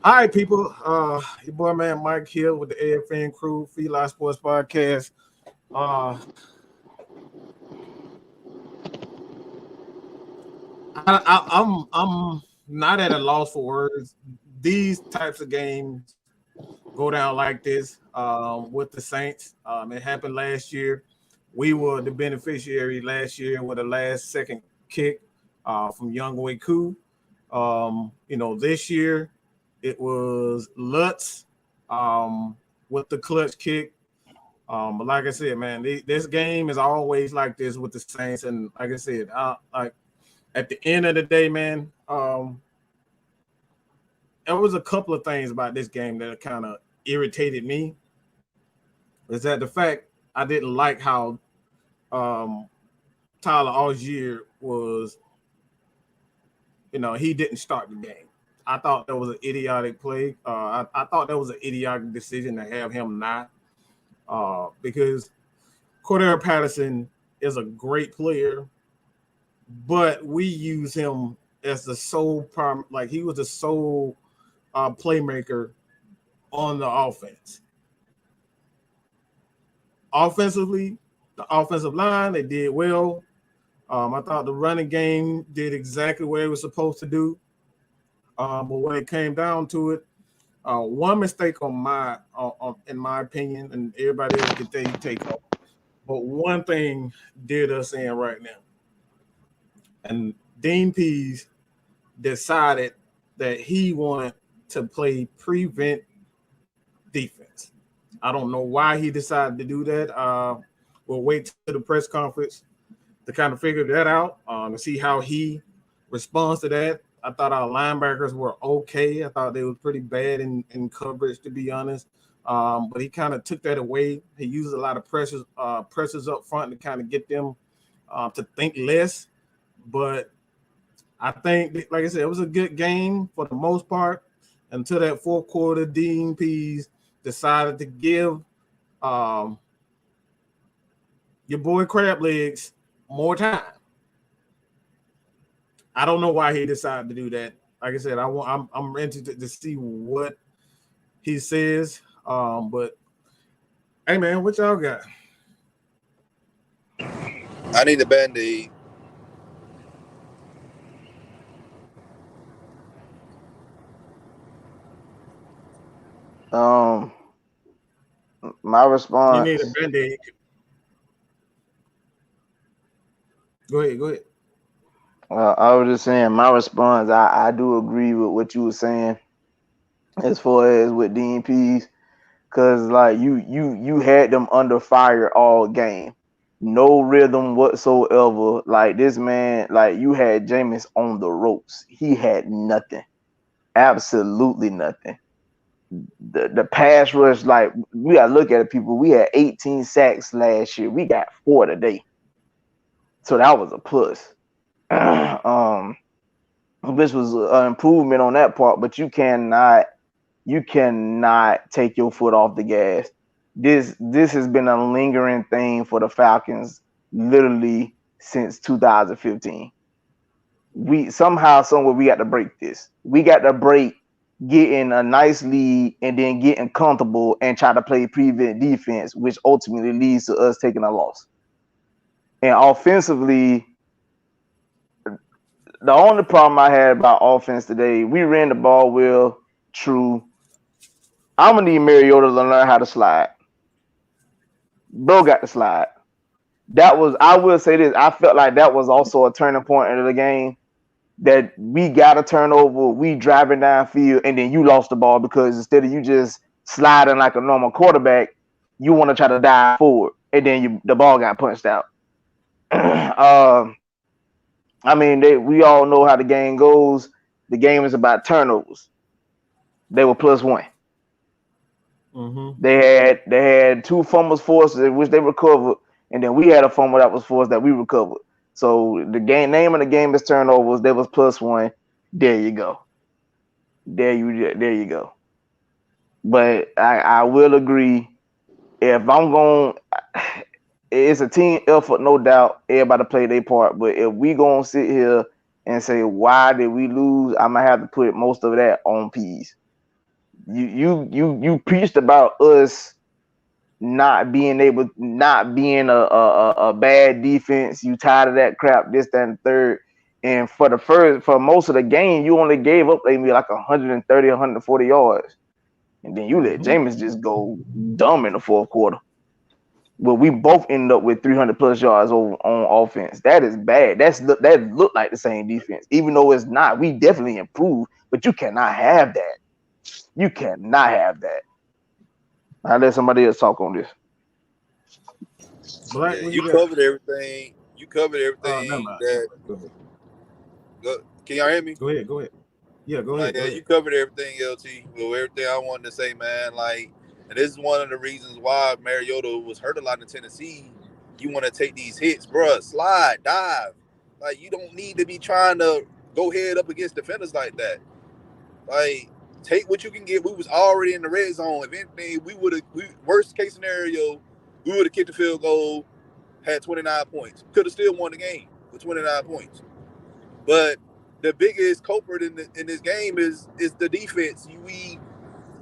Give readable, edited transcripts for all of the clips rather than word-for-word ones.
All right, people. Your boy man Mike here with the AFN crew, Feli Sports Podcast. Uh, I'm not at a loss for words. These types of games go down like this with the Saints. It happened last year. We were the beneficiary last year with a last second kick from Young Wei Koo. This year it was Lutz with the clutch kick. But like I said, man, this game is always like this with the Saints, and like I said, like at the end of the day, man, there was a couple of things about this game that kind of irritated me. Is that the fact I didn't like how um, Tyler Algier was, he didn't start the game. I thought that was an idiotic play. I thought that was an idiotic decision to have him not, because Cordero Patterson is a great player, but we use him as the sole like he was the sole playmaker on the offense. Offensively, the offensive line they did well. I thought the running game did exactly what it was supposed to do. But when it came down to it, one mistake in my opinion, and everybody else can take off. But one thing did us in right now, and Dean Pease decided that he wanted to play prevent defense. I don't know why he decided to do that. We'll wait till the press conference to kind of figure that out, to see how he responds to that. I thought our linebackers were okay. I thought they were pretty bad in coverage, to be honest. But he kind of took that away. He used a lot of pressures up front to kind of get them to think less. But I think, like I said, it was a good game for the most part until that fourth quarter. Dean Pease decided to give um, your boy Crab Legs more time. I don't know why he decided to do that. Like I said, I'm interested to see what he says. But hey, man, what y'all got? I need a band-aid. Um, my You need a response. band-aid. Go ahead. Go ahead. I was just saying my response. I do agree with what you were saying as far as with DNPs, because like you had them under fire all game, no rhythm whatsoever. Like this man, like you had Jameis on the ropes. He had nothing, absolutely nothing. The pass rush, like we gotta look at it, people. We had 18 sacks last year. We got 4 today, so that was a plus. um, which was an improvement on that part. But you cannot take your foot off the gas. This has been a lingering thing for the Falcons literally since 2015. We somehow, somewhere, we got to break this. We got to break getting a nice lead and then getting comfortable and try to play prevent defense, which ultimately leads to us taking a loss. And offensively, the only problem I had about offense today, we ran the ball well, true. I'm gonna need Mariota to learn how to slide. Bro got to slide. That was, I will say this, I felt like that was also a turning point in the game. That we got a turnover, we driving downfield, and then you lost the ball because instead of you just sliding like a normal quarterback, you want to try to dive forward, and then the ball got punched out. I mean, we all know how the game goes. The game is about turnovers. They were +1. Mm-hmm. They had 2 fumbles forced, which they recovered, and then we had a fumble that was forced that we recovered. So the game name of the game is turnovers. There was +1. There you go. There you go. But I will agree. If I'm going, it's a team effort, no doubt. Everybody play their part. But if we gonna sit here and say why did we lose, I'm gonna have to put most of that on Peas. You preached about us not being a bad defense. You tired of that crap, this, that, and third. And for most of the game, you only gave up maybe like 130, 140 yards. And then you let Jameis just go dumb in the fourth quarter. Well, we both ended up with 300 plus yards on offense. That is bad. That looked like the same defense, even though it's not. We definitely improved, but you cannot have that. You cannot have that. I'll let somebody else talk on this. Black, Yeah, what you got? covered everything. You covered Oh, never everything mind. that. Go ahead. Can y'all hear me? Go ahead. Yeah, go ahead. Yeah, you covered everything, LT. Well, everything I wanted to say, man. Like, and this is one of the reasons why Mariota was hurt a lot in Tennessee. You want to take these hits, bruh. Slide, dive. Like, you don't need to be trying to go head up against defenders like that. Like, take what you can get. We was already in the red zone. If anything, worst case scenario, we would have kicked the field goal, had 29 points. Could have still won the game with 29 points. But the biggest culprit in this game is the defense.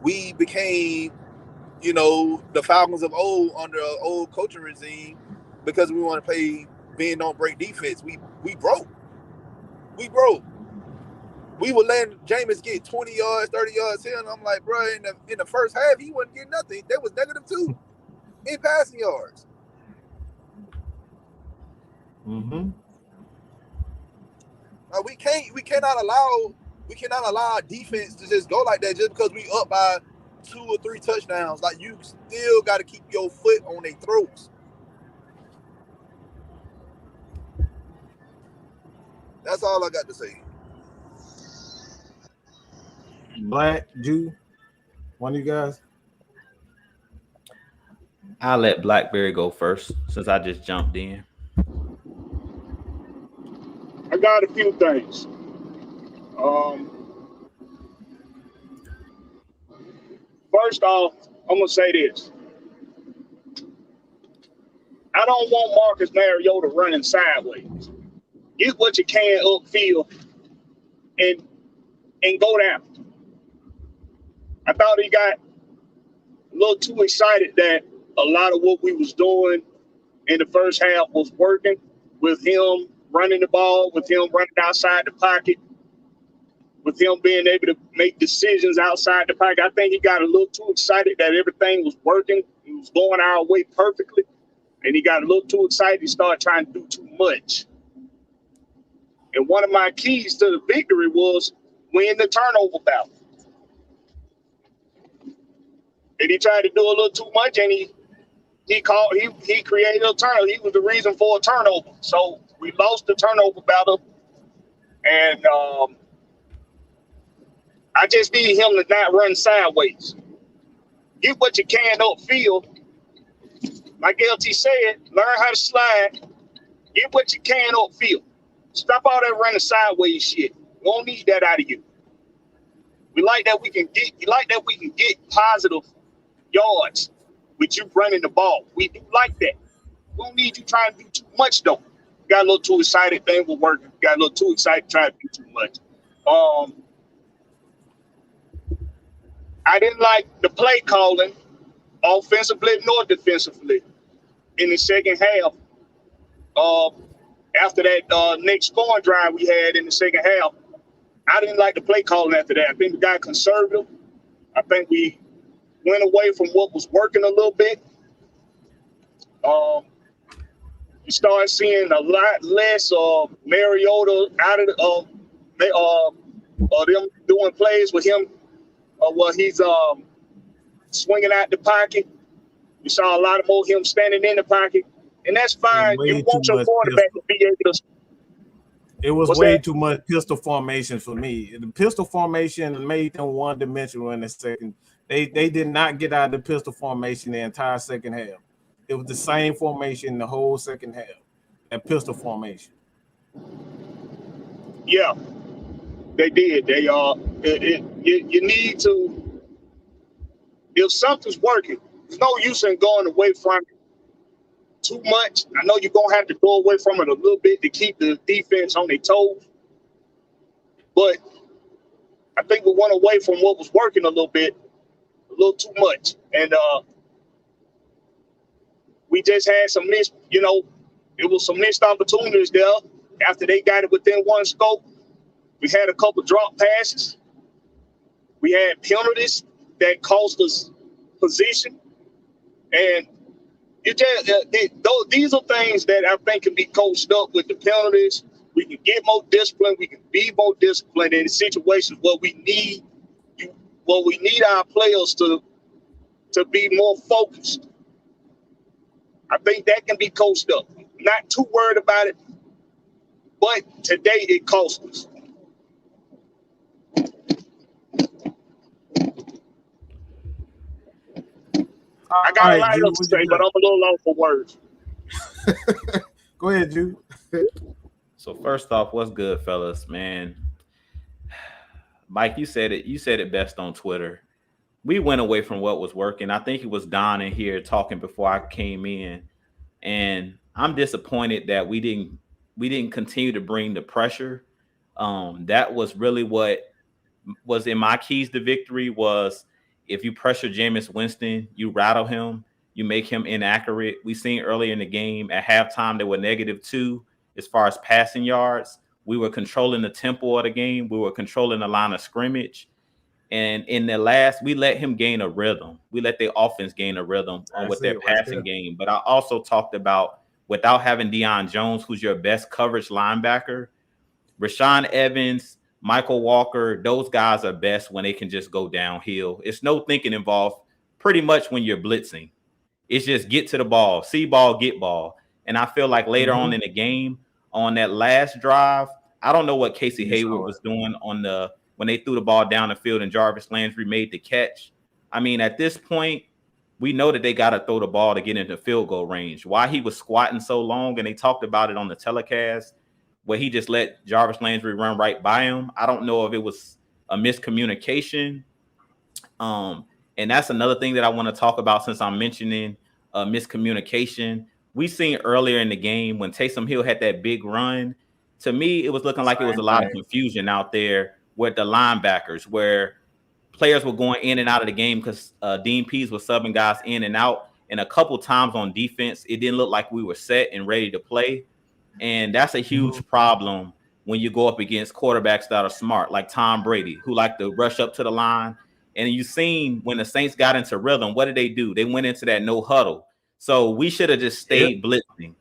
We became, the Falcons of old under an old coaching regime because we want to play bend don't break defense. We broke. We broke. We were letting Jameis get 20 yards, 30 yards here, and I'm like, bro, in the first half, he wasn't getting nothing. That was -2 in passing yards. Mm-hmm. We cannot allow our defense to just go like that just because we up by 2 or 3 touchdowns. Like, you still got to keep your foot on their throats. That's all I got to say. Black, Jew, one of you guys. I'll let Blackberry go first since I just jumped in. I got a few things. First off, I'm gonna say this. I don't want Marcus Mariota running sideways. Get what you can upfield and go down. I thought he got a little too excited that a lot of what we was doing in the first half was working, with him running the ball, with him running outside the pocket, with him being able to make decisions outside the pocket. I think he got a little too excited that everything was working. It was going our way perfectly. And he got a little too excited. He started trying to do too much. And one of my keys to the victory was win the turnover battle. And he tried to do a little too much, and he created a turnover. He was the reason for a turnover. So we lost the turnover battle. And I just need him to not run sideways. Get what you can upfield. Like LT said, learn how to slide. Get what you can upfield. Stop all that running sideways shit. We don't need that out of you. We like that we can get positive yards with you running the ball. We do like that. We don't need you trying to do too much though. Got a little too excited, thing will work. Got a little too excited, trying to do too much. I didn't like the play calling, offensively nor defensively, in the second half. After that next scoring drive we had in the second half, I didn't like the play calling after that. I think we got conservative. I think we went away from what was working a little bit. You start seeing a lot less of Mariota out of them doing plays with him. He's swinging out the pocket. You saw a lot more him standing in the pocket, and that's fine. You want your quarterback to be able to. It was way too much pistol formation for me. The pistol formation made them one-dimensional in the second. They did not get out of the pistol formation the entire second half. It was the same formation the whole second half. That pistol formation. Yeah, they did. They you need to. If something's working, there's no use in going away from it too much. I know you're gonna have to go away from it a little bit to keep the defense on their toes, but I think we went away from what was working a little bit, little too much. And we just had some missed, it was some missed opportunities there after they got it within one scope. We had a couple drop passes. We had penalties that cost us position. And these are things that I think can be coached up with the penalties. We can get more discipline. We can be more disciplined in situations where we need our players to be more focused. I think that can be coached up. Not too worried about it, but today it cost us. I got a lot else to say, but I'm a little low for words. Go ahead, Jude. So first off, what's good, fellas, man? Mike, you said it best on Twitter. We went away from what was working. I think it was Don in here talking before I came in, and I'm disappointed that we didn't continue to bring the pressure. That was really what was in my keys to victory. Was if you pressure Jameis Winston, you rattle him, you make him inaccurate. We seen earlier in the game at halftime they were -2 as far as passing yards. We were controlling the tempo of the game. We were controlling the line of scrimmage. And in the last, we let him gain a rhythm. We let the offense gain a rhythm with their passing game. But I also talked about without having Deion Jones, who's your best coverage linebacker, Rashaan Evans, Michael Walker, those guys are best when they can just go downhill. It's no thinking involved pretty much when you're blitzing. It's just get to the ball, see ball, get ball. And I feel like later on in the game, on that last drive, I don't know what Casey Hayward was doing when they threw the ball down the field and Jarvis Landry made the catch. I mean, at this point, we know that they got to throw the ball to get into field goal range. Why he was squatting so long, and they talked about it on the telecast, where he just let Jarvis Landry run right by him. I don't know if it was a miscommunication. And that's another thing that I want to talk about since I'm mentioning miscommunication. We seen earlier in the game when Taysom Hill had that big run. To me, it was looking like it was a lot of confusion out there with the linebackers, where players were going in and out of the game because Dean Pease was subbing guys in and out. And a couple times on defense, it didn't look like we were set and ready to play. And that's a huge problem when you go up against quarterbacks that are smart, like Tom Brady, who like to rush up to the line. And you've seen when the Saints got into rhythm, what did they do? They went into that no huddle. So we should have just stayed blitzing.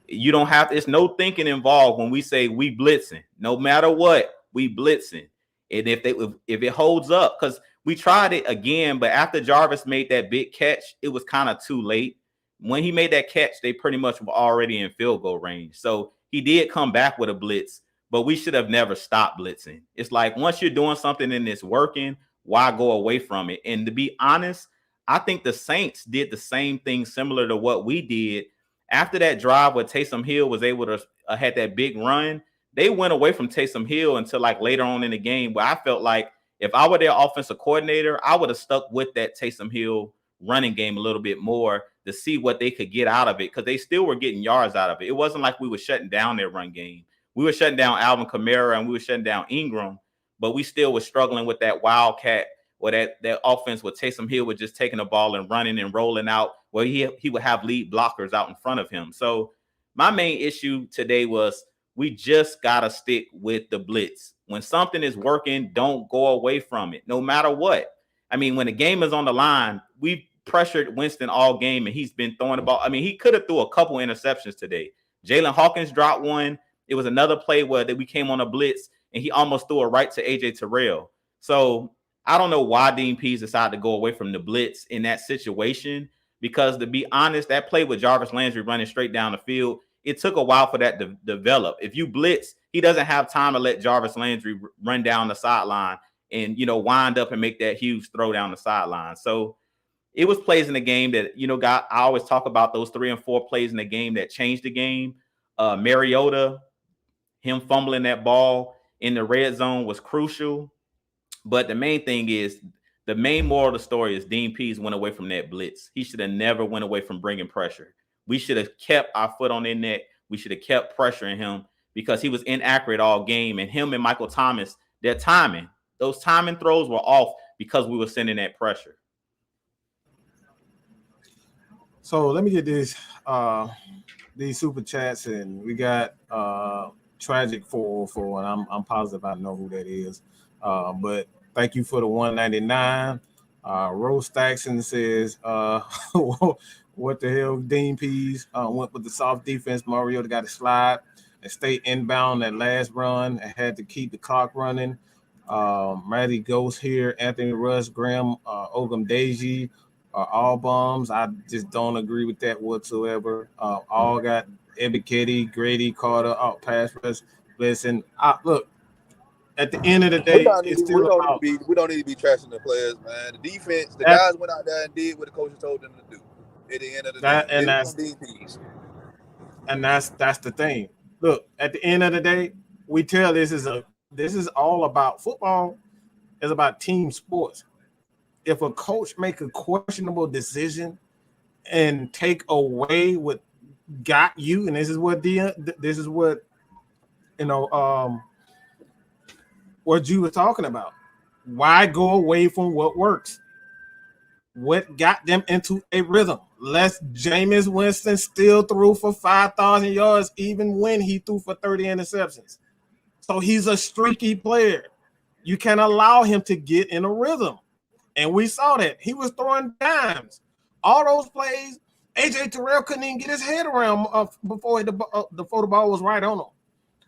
You don't have to, it's no thinking involved when we say we blitzing. No matter what, we blitzing. And if it holds up, because we tried it again, but after Jarvis made that big catch, it was kind of too late. When he made that catch, they pretty much were already in field goal range. So he did come back with a blitz, but we should have never stopped blitzing. It's like once you're doing something and it's working, why go away from it? And to be honest, I think the Saints did the same thing similar to what we did. After that drive where Taysom Hill was able to had that big run, they went away from Taysom Hill until like later on in the game, where I felt like if I were their offensive coordinator, I would have stuck with that Taysom Hill running game a little bit more to see what they could get out of it, because they still were getting yards out of it. It wasn't like we were shutting down their run game. We were shutting down Alvin Kamara and we were shutting down Ingram, but we still were struggling with that wildcat or that offense with Taysom Hill was just taking the ball and running and rolling out, where he would have lead blockers out in front of him. So my main issue today was we just got to stick with the blitz. When something is working, don't go away from it, no matter what. I mean, when the game is on the line, we pressured Winston all game, and he's been throwing the ball. I mean, he could have threw a couple interceptions today. Jalen Hawkins dropped one. It was another play where we came on a blitz, and he almost threw it right to A.J. Terrell. So I don't know why Dean Pease decided to go away from the blitz in that situation, because to be honest, that play with Jarvis Landry running straight down the field, it took a while for that to develop. If you blitz, he doesn't have time to let Jarvis Landry run down the sideline and, wind up and make that huge throw down the sideline. So it was plays in the game that, I always talk about those 3 and 4 plays in the game that changed the game. Mariota, him fumbling that ball in the red zone was crucial. But the main thing is, the main moral of the story is Dean Pease went away from that blitz. He should have never went away from bringing pressure. We should have kept our foot on their neck. We should have kept pressuring him, because he was inaccurate all game. And him and Michael Thomas, those timing throws were off because we were sending that pressure. So let me get these super chats, and we got tragic 404, and I'm positive I know who that is. But thank you for the 199. Rose Stackson says, what the hell, Dean Pease went with the soft defense. Mariota got to slide and stay inbound that last run and had to keep the clock running. Matty Ghost here, Anthony Rush, Graham Ogum Deji, all bombs. I just don't agree with that whatsoever. All got Ebiketie, Grady, Carter, out pass rush. Listen, look, at the end of the day, it's still about. We don't need to be trashing the players, man. The defense, the At, guys went out there and did what the coaches told them to do. At the end of the that day, and it that's was DPs. and that's the thing. Look, at the end of the day, we tell this is all about football. It's about team sports. If a coach make a questionable decision and take away what got you, and this is what you know what you were talking about. Why go away from what works? What got them into a rhythm? Les Jameis Winston still threw for 5,000 yards, even when he threw for 30 interceptions. So he's a streaky player. You can allow him to get in a rhythm. And we saw that. He was throwing dimes. All those plays, AJ Terrell couldn't even get his head around before the ball was right on him.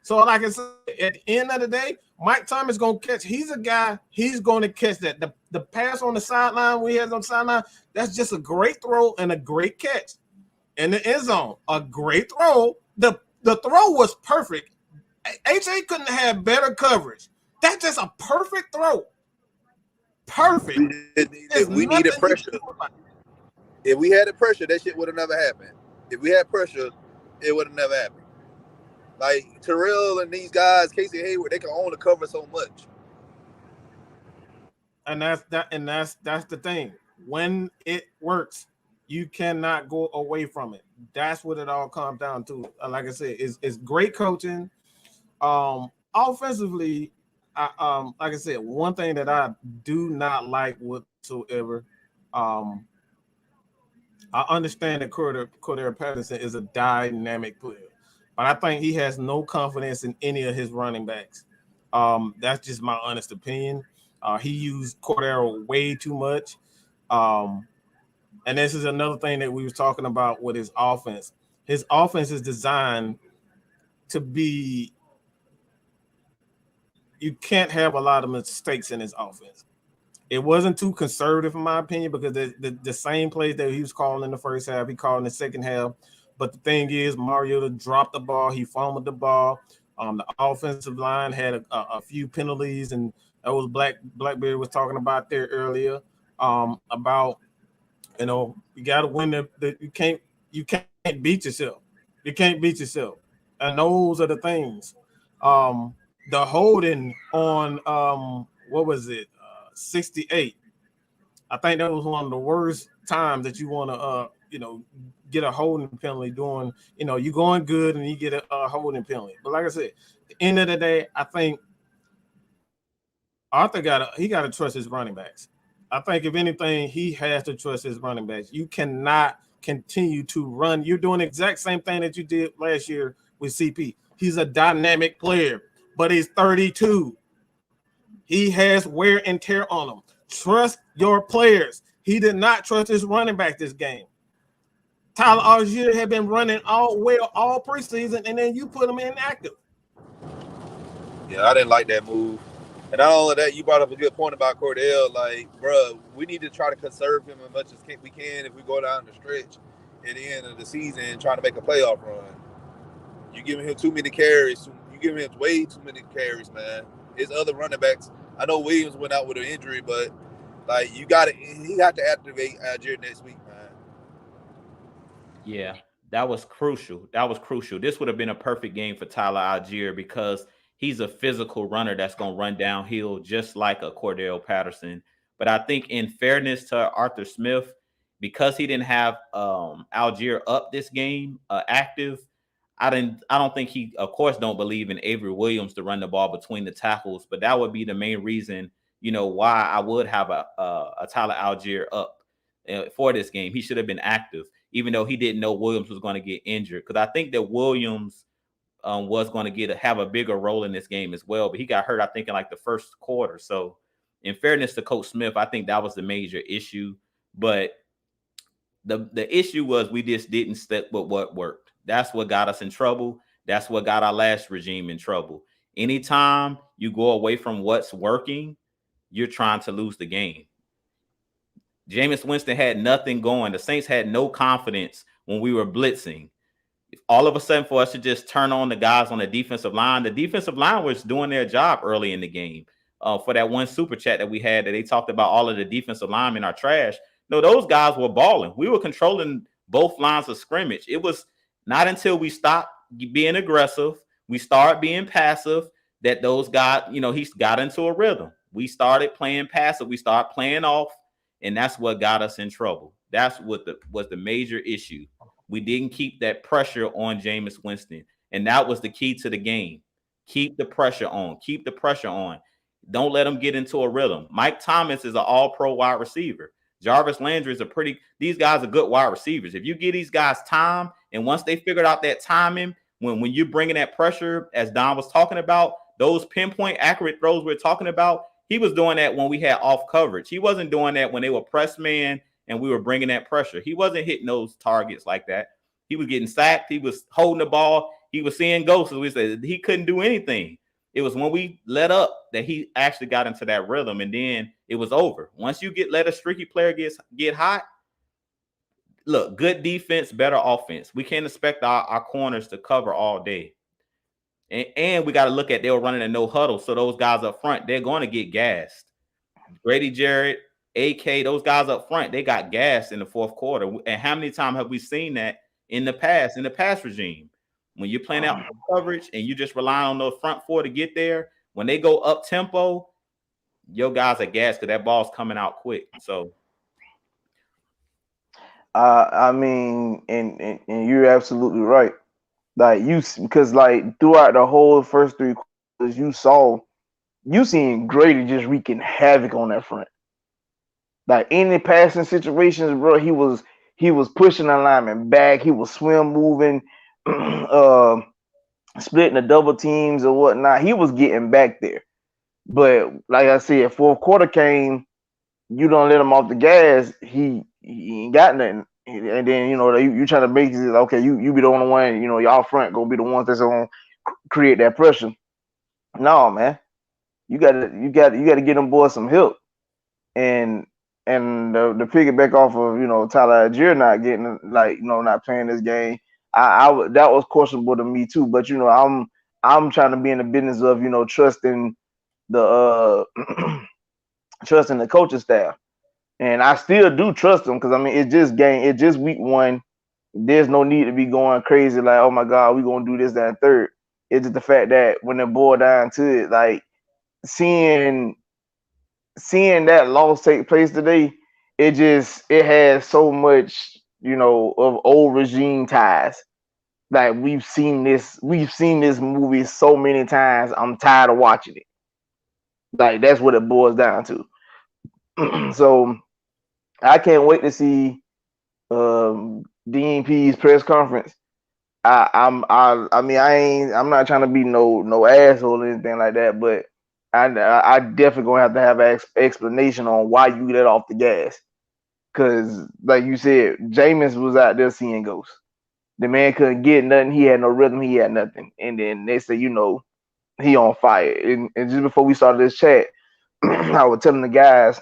So, like I said, at the end of the day, Mike Thomas going to catch. He's a guy, he's going to catch that. The pass on the sideline we had on the sideline, that's just a great throw and a great catch. In the end zone, a great throw. The throw was perfect. AJ couldn't have better coverage. That's just a perfect throw. Perfect. We needed pressure. If we had the pressure, that shit would have never happened. If we had pressure, it would have never happened. Like Terrell and these guys, Casey Hayward, they can only cover so much. And that's the thing. When it works, you cannot go away from it. That's what it all comes down to. Like I said, it's great coaching. Offensively, like I said, one thing that I do not like whatsoever. I understand that Cordero Patterson is a dynamic player, but I think he has no confidence in any of his running backs. That's just my honest opinion. He used Cordero way too much. And this is another thing that we was talking about with his offense. His offense is designed to be, you can't have a lot of mistakes in his offense. It wasn't too conservative, in my opinion, because the same plays that he was calling in the first half, he called in the second half. But the thing is, Mariota dropped the ball. He fumbled the ball. The offensive line had a few penalties, and that was Blackberry was talking about there earlier about, you got to win you can't beat yourself. You can't beat yourself. And those are the things. The holding on, what was it? 68. I think that was one of the worst times that you want to, get a holding penalty doing, you going good and you get a holding penalty. But like I said, at the end of the day, I think Arthur got to trust his running backs. I think if anything, he has to trust his running backs. You cannot continue to run. You're doing the exact same thing that you did last year with CP. He's a dynamic player, but he's 32. He has wear and tear on him. Trust your players. He did not trust his running back this game. Tyler Algier had been running all preseason, and then you put him inactive. Yeah, I didn't like that move. And not only that, you brought up a good point about Cordell. Like, bro, we need to try to conserve him as much as we can if we go down the stretch at the end of the season trying to make a playoff run. You're giving him too many carries. You're giving him way too many carries, man. His other running backs, I know Williams went out with an injury, but like he got to activate Algier next week, man. Yeah, that was crucial. This would have been a perfect game for Tyler Algier because he's a physical runner that's going to run downhill just like a Cordell Patterson. But I think in fairness to Arthur Smith, because he didn't have Algier up this game active, I don't think he, of course, don't believe in Avery Williams to run the ball between the tackles, but that would be the main reason, why I would have a Tyler Algier up. for this game. He should have been active, even though he didn't know Williams was going to get injured. Because I think that Williams was going to have a bigger role in this game as well. But he got hurt, I think, in like the first quarter. So in fairness to Coach Smith, I think that was the major issue. But the issue was we just didn't stick with what worked. That's what got us in trouble. That's what got our last regime in trouble. Anytime you go away from what's working, you're trying to lose the game. Jameis Winston had nothing going. The Saints had no confidence when we were blitzing. All of a sudden, for us to just turn on the guys on the defensive line was doing their job early in the game. For that one super chat that we had that they talked about all of the defensive linemen are trash. No, those guys were balling. We were controlling both lines of scrimmage. It was not until we stopped being aggressive, we started being passive, that those guys, he got into a rhythm. We started playing passive. We started playing off, and that's what got us in trouble. That's what was the major issue. We didn't keep that pressure on Jameis Winston, and that was the key to the game. Keep the pressure on. Keep the pressure on. Don't let them get into a rhythm. Mike Thomas is an all-pro wide receiver. Jarvis Landry is these guys are good wide receivers. If you give these guys time, and once they figured out that timing, when you're bringing that pressure, as Don was talking about, those pinpoint accurate throws we're talking about, he was doing that when we had off coverage. He wasn't doing that when they were press man and we were bringing that pressure. He wasn't hitting those targets like that. He was getting sacked. He was holding the ball. He was seeing ghosts. We said he couldn't do anything. It was when we let up that he actually got into that rhythm, and then it was over. Once you let a streaky player get hot, look, good defense, better offense. We can't expect our corners to cover all day. And we got to look at they were running a no huddle, so those guys up front, they're going to get gassed. Grady Jarrett, AK, those guys up front, they got gassed in the fourth quarter. And how many times have we seen that in the past regime? When you're playing out coverage and you just rely on those front four to get there, when they go up tempo, your guys are gassed because that ball's coming out quick. So, I mean, and you're absolutely right. Like because like throughout the whole first three quarters, you seen Grady just wreaking havoc on that front. Like any passing situations, bro, he was pushing the lineman back. He was swim moving, splitting the double teams or whatnot. He was getting back there. But like I said, fourth quarter came, you don't let him off the gas, he ain't got nothing. And then you trying to make it okay, you be the only one, y'all front gonna be the ones that's gonna create that pressure. No, man, you gotta get them boys some help. And the piggyback off of Tyler Algier not getting not playing this game, that was questionable to me too. But I'm trying to be in the business of trusting the trusting the coaching staff. And I still do trust them because it's just week one. There's no need to be going crazy like, oh my God, we're gonna do this, that, and third. It's just the fact that when it boiled down to it, like seeing that loss take place today, it has so much, of old regime ties. Like we've seen this movie so many times. I'm tired of watching it. Like that's what it boils down to. So I can't wait to see DNP's press conference. I'm not trying to be no asshole or anything like that, but I definitely gonna have an explanation on why you let off the gas. Cause like you said, Jameis was out there seeing ghosts. The man couldn't get nothing. He had no rhythm. He had nothing. And then they say, he on fire. And just before we started this chat, I was telling the guys.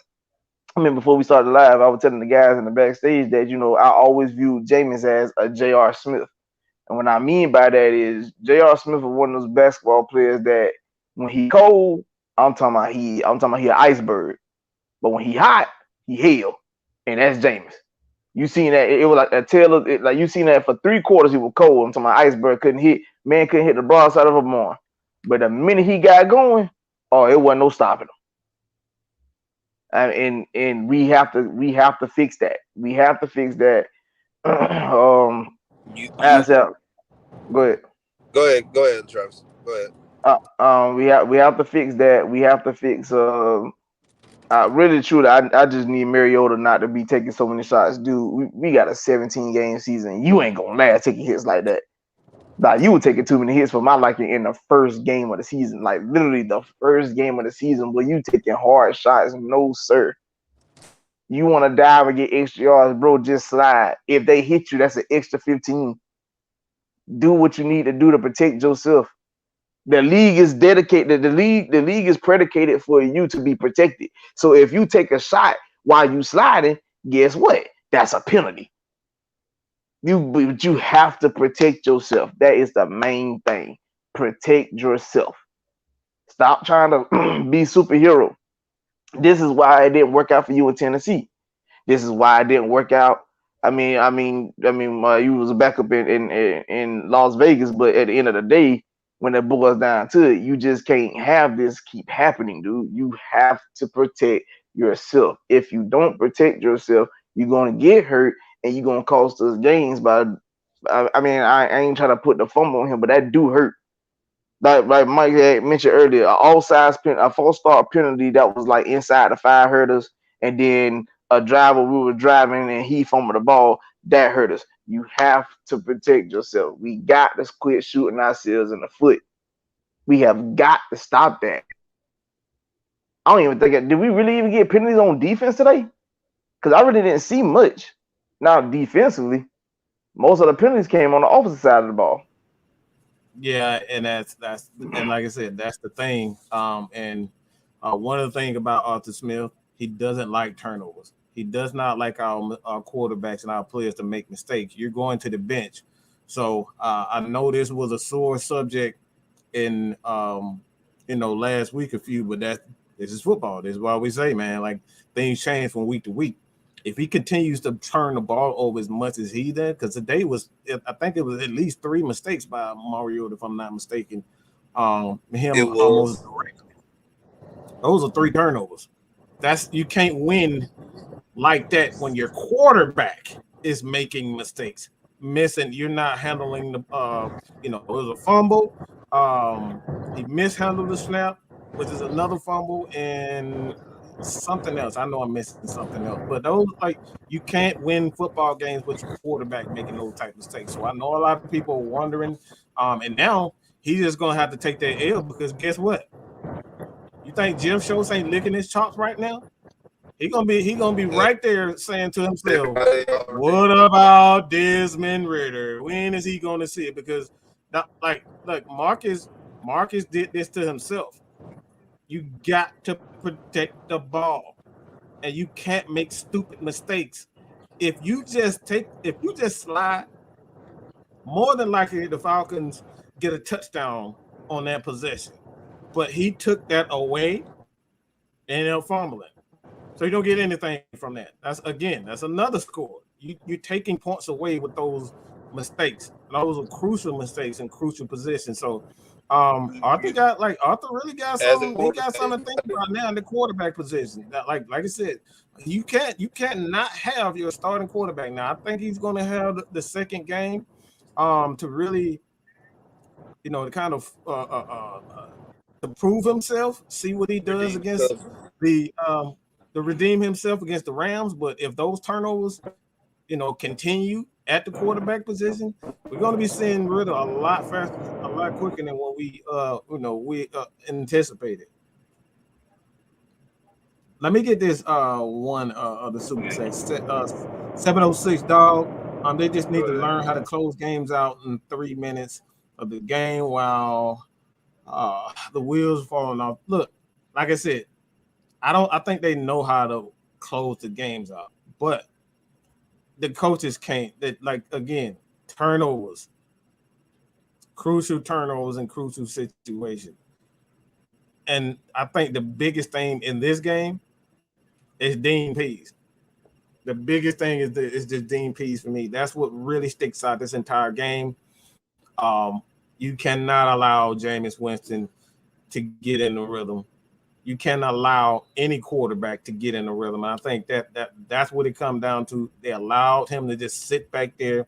Before we started live, I was telling the guys in the backstage that I always viewed Jameis as a J.R. Smith. And what I mean by that is J.R. Smith was one of those basketball players that when he cold, I'm talking about he an iceberg. But when he hot, he hell. And that's Jameis. You seen that it was like a tail of it, like you seen that for 3 quarters he was cold. I'm talking about iceberg couldn't hit the broadside of a barn. But the minute he got going, it wasn't no stopping him. And we have to fix that. We have to fix that. Go ahead. Go ahead, Travis. Go ahead. We have to fix that. We have to fix Really, truly, I just need Mariota not to be taking so many shots, dude. We got a 17 game season. You ain't gonna last taking hits like that. Like you were taking too many hits for my liking in the first game of the season. Like literally the first game of the season, where you taking hard shots. No, sir. You want to dive and get extra yards, bro? Just slide. If they hit you, that's an extra 15. Do what you need to do to protect yourself. The league is dedicated. The league is predicated for you to be protected. So if you take a shot while you sliding, guess what? That's a penalty. But you have to protect yourself. That is the main thing. Protect yourself. Stop trying to be superhero. This is why it didn't work out for you in Tennessee. This is why it didn't work out. You was a backup in Las Vegas, but at the end of the day, when it boils down to it, you just can't have this keep happening, dude. You have to protect yourself. If you don't protect yourself, you're gonna get hurt, and you're gonna cost us games. I ain't trying to put the fumble on him, but that do hurt. Like Mike had mentioned earlier, a false start penalty that was like inside the 5 hurt us, and then a driver we were driving and he fumbled the ball that hurt us. You have to protect yourself. We got to quit shooting ourselves in the foot. We have got to stop that. I don't even think did we really even get penalties on defense today? Because I really didn't see much. Now defensively, most of the penalties came on the opposite side of the ball. Yeah, and that's and like I said, that's the thing. One of the things about Arthur Smith, he doesn't like turnovers. He does not like our quarterbacks and our players to make mistakes. You're going to the bench, so I know this was a sore subject in last week a few, but this is football. This is why we say, man, like things change from week to week. If he continues to turn the ball over as much as he did, because today I think it was at least 3 mistakes by Mariota, if I'm not mistaken. It Almost was. those are 3 turnovers. You can't win like that when your quarterback is making mistakes, missing. You're not handling the. It was a fumble. He mishandled the snap, which is another fumble, and something else. I know I'm missing something else, but those you can't win football games with your quarterback making those type of mistakes. So I know a lot of people are wondering, and now he's just gonna have to take that L because guess what? You think Jim Schultz ain't licking his chops right now? He gonna be right there saying to himself, "What about Desmond Ridder? When is he gonna see it?" Because look, Marcus did this to himself. You got to protect the ball, and you can't make stupid mistakes. If you just slide, more than likely the Falcons get a touchdown on that possession. But he took that away and they're fumbling. So you don't get anything from that. That's another score. You're taking points away with those mistakes. And those are crucial mistakes in crucial positions. So Arthur really got something. He got something to think about now in the quarterback position. Like I said, you can't not have your starting quarterback. Now I think he's going to have the second game to really, to kind of to prove himself, see what he does against the redeem himself against the Rams. But if those turnovers, continue at the quarterback position, we're going to be seeing Ritter a lot faster, a lot quicker than what we anticipated. Let me get this one of the super chats. 706 dog. They just need to learn how to close games out in 3 minutes of the game while the wheels falling off. Look, like I said, I think they know how to close the games out, but the coaches can't. Again, turnovers, crucial turnovers in crucial situations. And I think the biggest thing in this game is Dean Pease. The biggest thing is just Dean Pease for me. That's what really sticks out this entire game. You cannot allow Jameis Winston to get in the rhythm. You cannot allow any quarterback to get in the rhythm. And I think that's what it comes down to. They allowed him to just sit back there,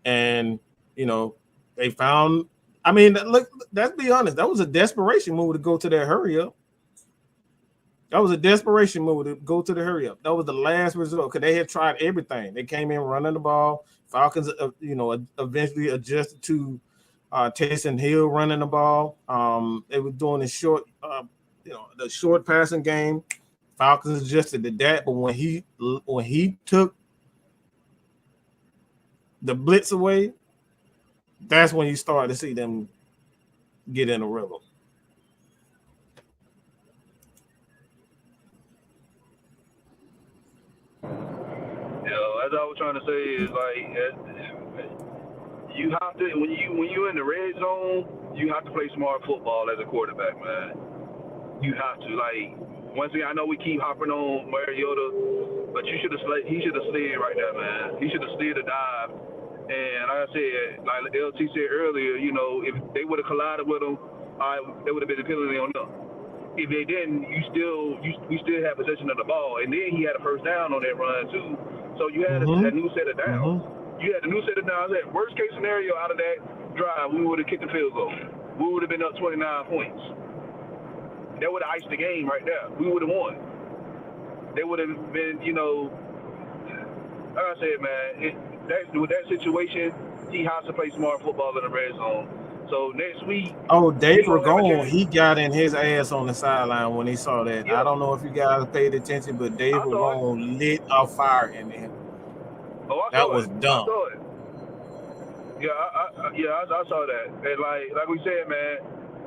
and they found. I mean, look, let's be honest. That was a desperation move to go to that hurry up. That was a desperation move to go to the hurry up. That was the last resort because they had tried everything. They came in running the ball. Falcons, eventually adjusted to Taysom Hill running the ball. They were doing the short, the short passing game. Falcons adjusted to that, but when he took the blitz away, that's when you started to see them get in a rhythm. As I was trying to say is you have to when you in the red zone, you have to play smart football as a quarterback, man. You have to once again. I know we keep hopping on Mariota, but he should have slid right there, man. He should have slid a dive. And like I said, like LT said earlier, if they would have collided with him, there would have been a penalty on them. If they didn't, we still had possession of the ball, and then he had a first down on that run too. So you had a new set of downs. You had a new set of downs. That worst case scenario out of that drive, we would have kicked the field goal. We would have been up 29 points. That would have iced the game right there. We would have won. They would have been, like I said, man. With that situation, he has to play smart football in the red zone. So next week. Oh, Dave Ragone, he got in his ass on the sideline when he saw that. Yeah. I don't know if you guys paid attention, but Dave Ragone lit a fire in there. That was dumb. I saw it. I saw that. And like we said, man,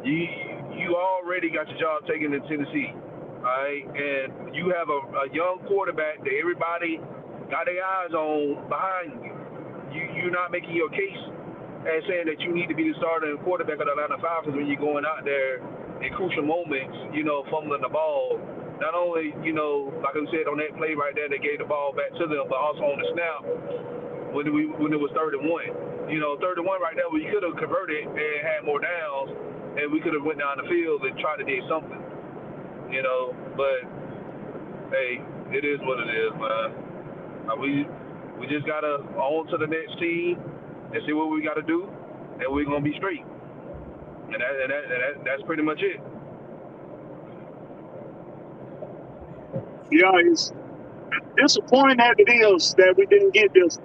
you already got your job taken in Tennessee, all right? And you have a young quarterback that everybody got their eyes on behind you. You're not making your case and saying that you need to be the starting quarterback of the Atlanta Falcons when you're going out there in crucial moments, fumbling the ball. Not only, like I said, on that play right there, they gave the ball back to them, but also on the snap when it was 3rd and 1. 3rd and 1 right there, we could have converted and had more downs, and we could have went down the field and tried to do something. But hey, it is what it is, man. We just gotta on to the next team and see what we gotta do, and we're gonna be straight. And that's pretty much it. Yeah, it's disappointing as it is that we didn't get this.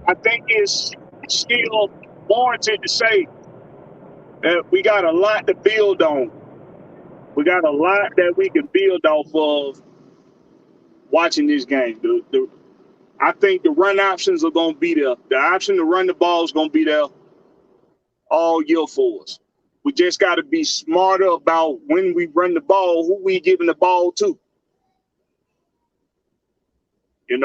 I think it's still warranted to say that we got a lot to build on. We got a lot that we can build off of watching this game. I think the run options are going to be there. The option to run the ball is going to be there all year for us. We just got to be smarter about when we run the ball, who we giving the ball to. We've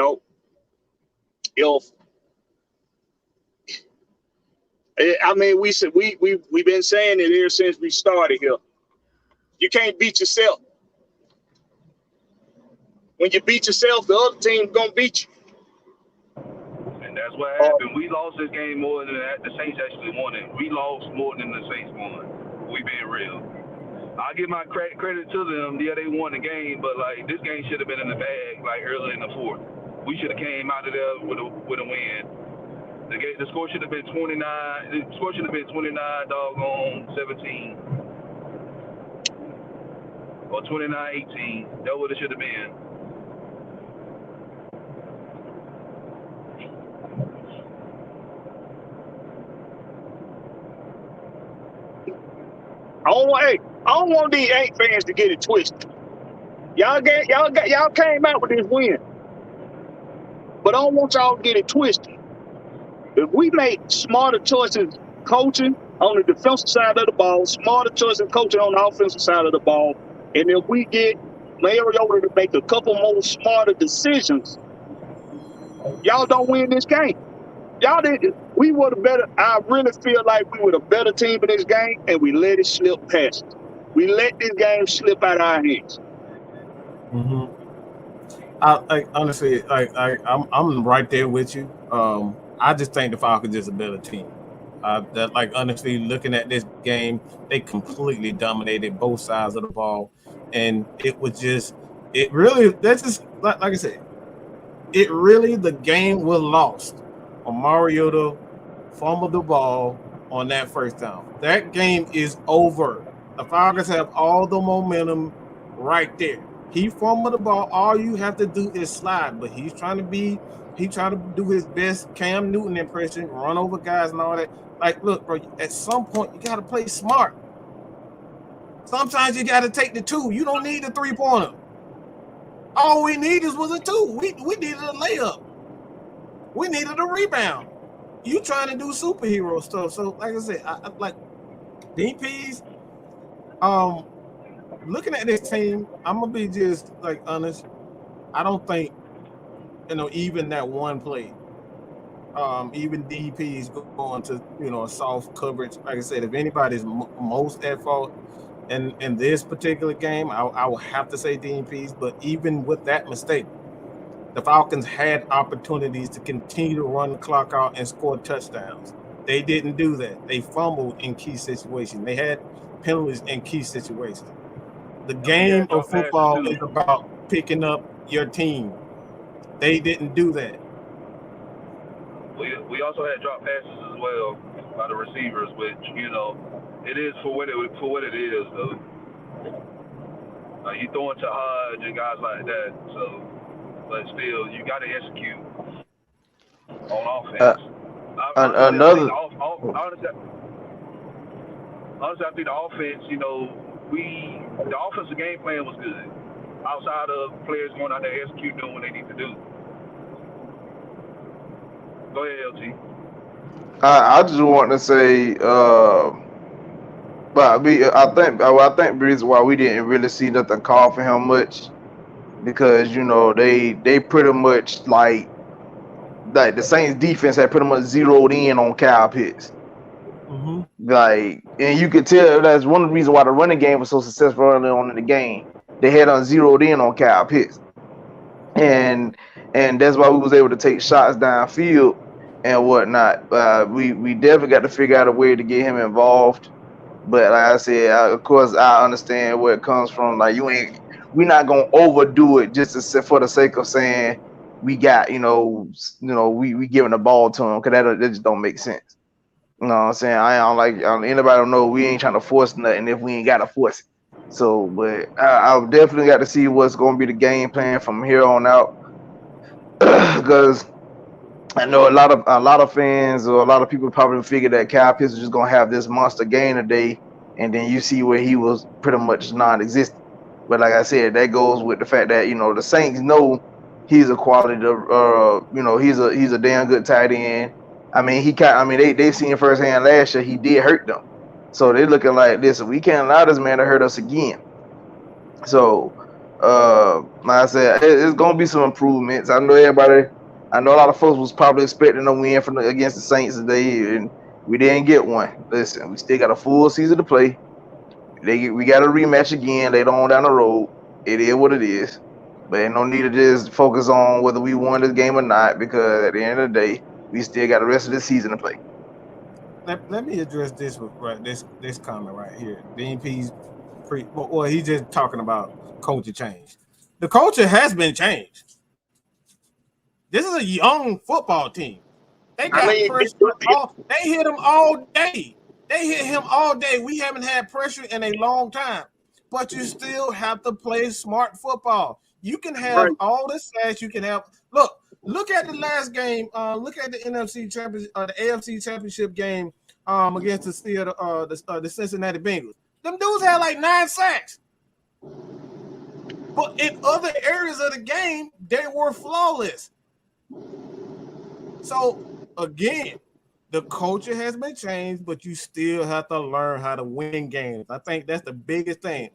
been saying it here since we started here. You can't beat yourself. When you beat yourself, the other team's gonna beat you. And that's what happened. We lost this game more than that. The Saints actually won it. We lost more than the Saints won. We being real. I give my credit to them. Yeah, they won the game, but this game should have been in the bag early in the 4th. We should have came out of there with a win. The score should have been 29. The score should have been 29 doggone 17 or 29-18. That's what it should have been. I don't want these Ain't fans to get it twisted. Y'all came out with this win, but I don't want y'all to get it twisted. If we make smarter choices coaching on the defensive side of the ball, smarter choices coaching on the offensive side of the ball, and if we get Mariota to make a couple more smarter decisions, y'all don't win this game. Y'all didn't. We were the better. I really feel like we were the better team in this game, and we let it slip past us. We let this game slip out of our hands. Mm-hmm. I honestly, I'm right there with you. I just think the Falcons is a better team. Honestly, looking at this game, they completely dominated both sides of the ball, and that's just like I said, the game was lost on Mariota fumbled the ball on that first down. That game is over. The Falcons have all the momentum right there. He fumbled the ball. All you have to do is slide, but he's trying to do his best Cam Newton impression, run over guys and all that. Like, look, bro, at some point you got to play smart. Sometimes you got to take the 2. You don't need the 3-pointer. All we needed was a 2. We needed a layup. We needed a rebound. You trying to do superhero stuff. So, like I said, I like DPs. Looking at this team, I'm gonna be just like honest. I don't think even that one play, even DPs going to a soft coverage. Like I said, if anybody's most at fault in this particular game, I will have to say DPs. But even with that mistake, the Falcons had opportunities to continue to run the clock out and score touchdowns. They didn't do that. They fumbled in key situations. They had penalties in key situations. The game of football is about picking up your team. They didn't do that. We also had drop passes as well by the receivers, which it is for what it is. Though you throwing to Hodge and guys like that, so but still you got to execute on offense. Another. Honestly, I think the offense, the offensive game plan was good. Outside of players going out there executing doing what they need to do. Go ahead, LT. I just want to say, but I think the reason why we didn't really see nothing call for him much because they pretty much like the Saints defense had pretty much zeroed in on Kyle Pitts. Mm-hmm. Like, and you could tell that's one of the reasons why the running game was so successful early on in the game. They had zeroed in on Kyle Pitts, and that's why we was able to take shots downfield and whatnot. We definitely got to figure out a way to get him involved. But like I said, of course, I understand where it comes from. Like we're not gonna overdo it just for the sake of saying we got we giving the ball to him because that just don't make sense. You know what I'm saying? I don't like anybody don't know we ain't trying to force nothing if we ain't got to force it. So, but I've definitely got to see what's going to be the game plan from here on out because I know a lot of fans or a lot of people probably figured that Kyle Pitts was just going to have this monster game today, and then you see where he was pretty much non-existent. But like I said, that goes with the fact that the Saints know he's a quality. He's a damn good tight end. I mean, they seen firsthand last year he did hurt them, so they're looking like this. We can't allow this man to hurt us again. So, like I said, it's gonna be some improvements. I know a lot of folks was probably expecting a win against the Saints today, and we didn't get one. Listen, we still got a full season to play. We got a rematch again later on down the road. It is what it is. But ain't no need to just focus on whether we won this game or not, because at the end of the day, we still got the rest of the season to play. Let me address this this comment right here. DNP's he's just talking about culture change. The culture has been changed. This is a young football team. They got pressure. They hit him all day. They hit him all day. We haven't had pressure in a long time. But you still have to play smart football. You can have all the stats. You can have look at the last game. Look at the NFC championship, the AFC championship game against the Cincinnati Bengals. Them dudes had like 9 sacks. But in other areas of the game, they were flawless. So again, the culture has been changed, but you still have to learn how to win games. I think that's the biggest thing.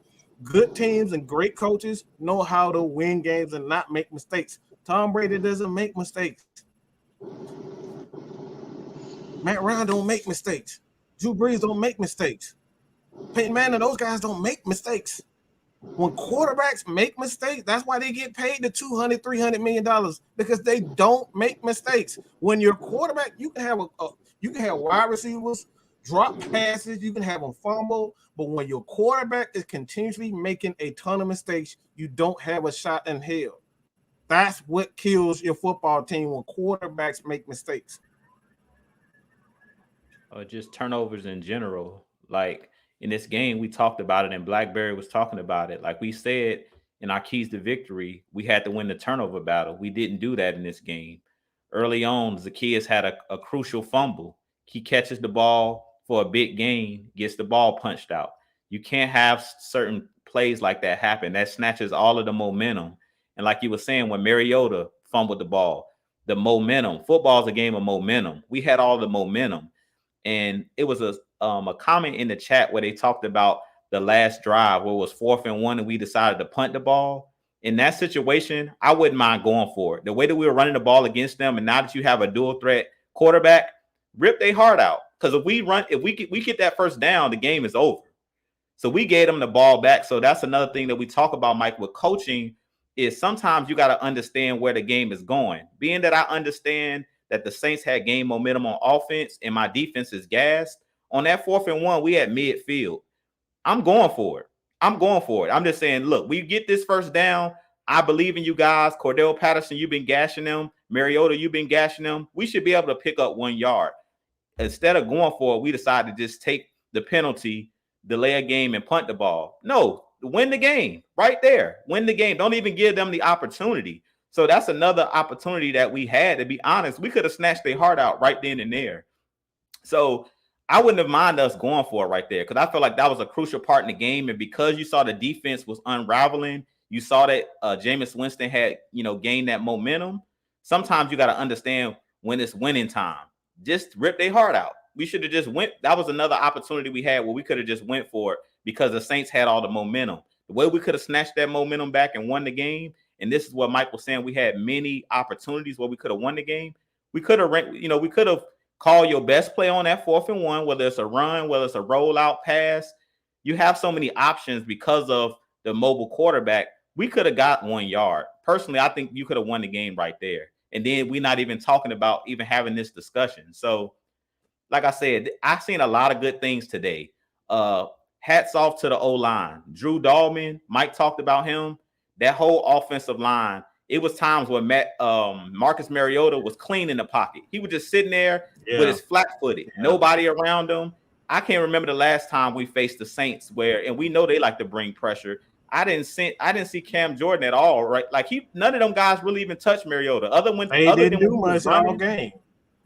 Good teams and great coaches know how to win games and not make mistakes. Tom Brady doesn't make mistakes. Matt Ryan don't make mistakes. Drew Brees don't make mistakes. Peyton Manning, those guys don't make mistakes. When quarterbacks make mistakes, that's why they get paid the $200, $300 million, because they don't make mistakes. When you're quarterback, you can have wide receivers drop passes, you can have them fumble, but when your quarterback is continuously making a ton of mistakes, you don't have a shot in hell. That's what kills your football team, when quarterbacks make mistakes. Or just turnovers in general. Like, in this game. We talked about it, and Blackberry was talking about it. Like we said in our keys to victory, we had to win the turnover battle. We didn't do that in this game. Early on, Zacchaeus had a crucial fumble. He catches the ball for a big gain, gets the ball punched out. You can't have certain plays like that happen. That snatches all of the momentum. And like you were saying, when Mariota fumbled the ball, the momentum. Football is a game of momentum. We had all the momentum, and it was a comment in the chat where they talked about the last drive where it was 4th and 1, and we decided to punt the ball. In that situation, I wouldn't mind going for it. The way that we were running the ball against them, and now that you have a dual threat quarterback, rip their heart out. Because if we get that first down, the game is over. So we gave them the ball back. So that's another thing that we talk about, Mike, with coaching is sometimes you got to understand where the game is going. Being that I understand that the Saints had game momentum on offense and my defense is gassed, on that 4th and 1, we at midfield. I'm going for it. I'm just saying, look, we get this first down. I believe in you guys. Cordell Patterson, you've been gashing them. Mariota, you've been gashing them. We should be able to pick up 1 yard. Instead of going for it, we decided to just take the penalty, delay a game, and punt the ball. No, win the game right there. Win the game. Don't even give them the opportunity. So that's another opportunity that we had. To be honest, we could have snatched their heart out right then and there. So I wouldn't have minded us going for it right there because I feel like that was a crucial part in the game. And because you saw the defense was unraveling, you saw that Jameis Winston had, gained that momentum. Sometimes you got to understand when it's winning time. Just rip their heart out. We should have just went. That was another opportunity we had where we could have just went for it because the Saints had all the momentum. The way we could have snatched that momentum back and won the game. And this is what Mike was saying. We had many opportunities where we could have won the game. We could have, we could have called your best play on that 4th and 1, whether it's a run, whether it's a rollout pass. You have so many options because of the mobile quarterback. We could have got 1 yard. Personally, I think you could have won the game right there. And then we're not even talking about even having this discussion. So, like I said, I've seen a lot of good things today. Hats off to the O-line. Drew Dahlman, Mike talked about him. That whole offensive line, it was times where Marcus Mariota was clean in the pocket. He was just sitting there with his flat-footed. Nobody around him. I can't remember the last time we faced the Saints and we know they like to bring pressure. I didn't see Cam Jordan at all, right? Like none of them guys really even touched Mariota. They didn't do much all game.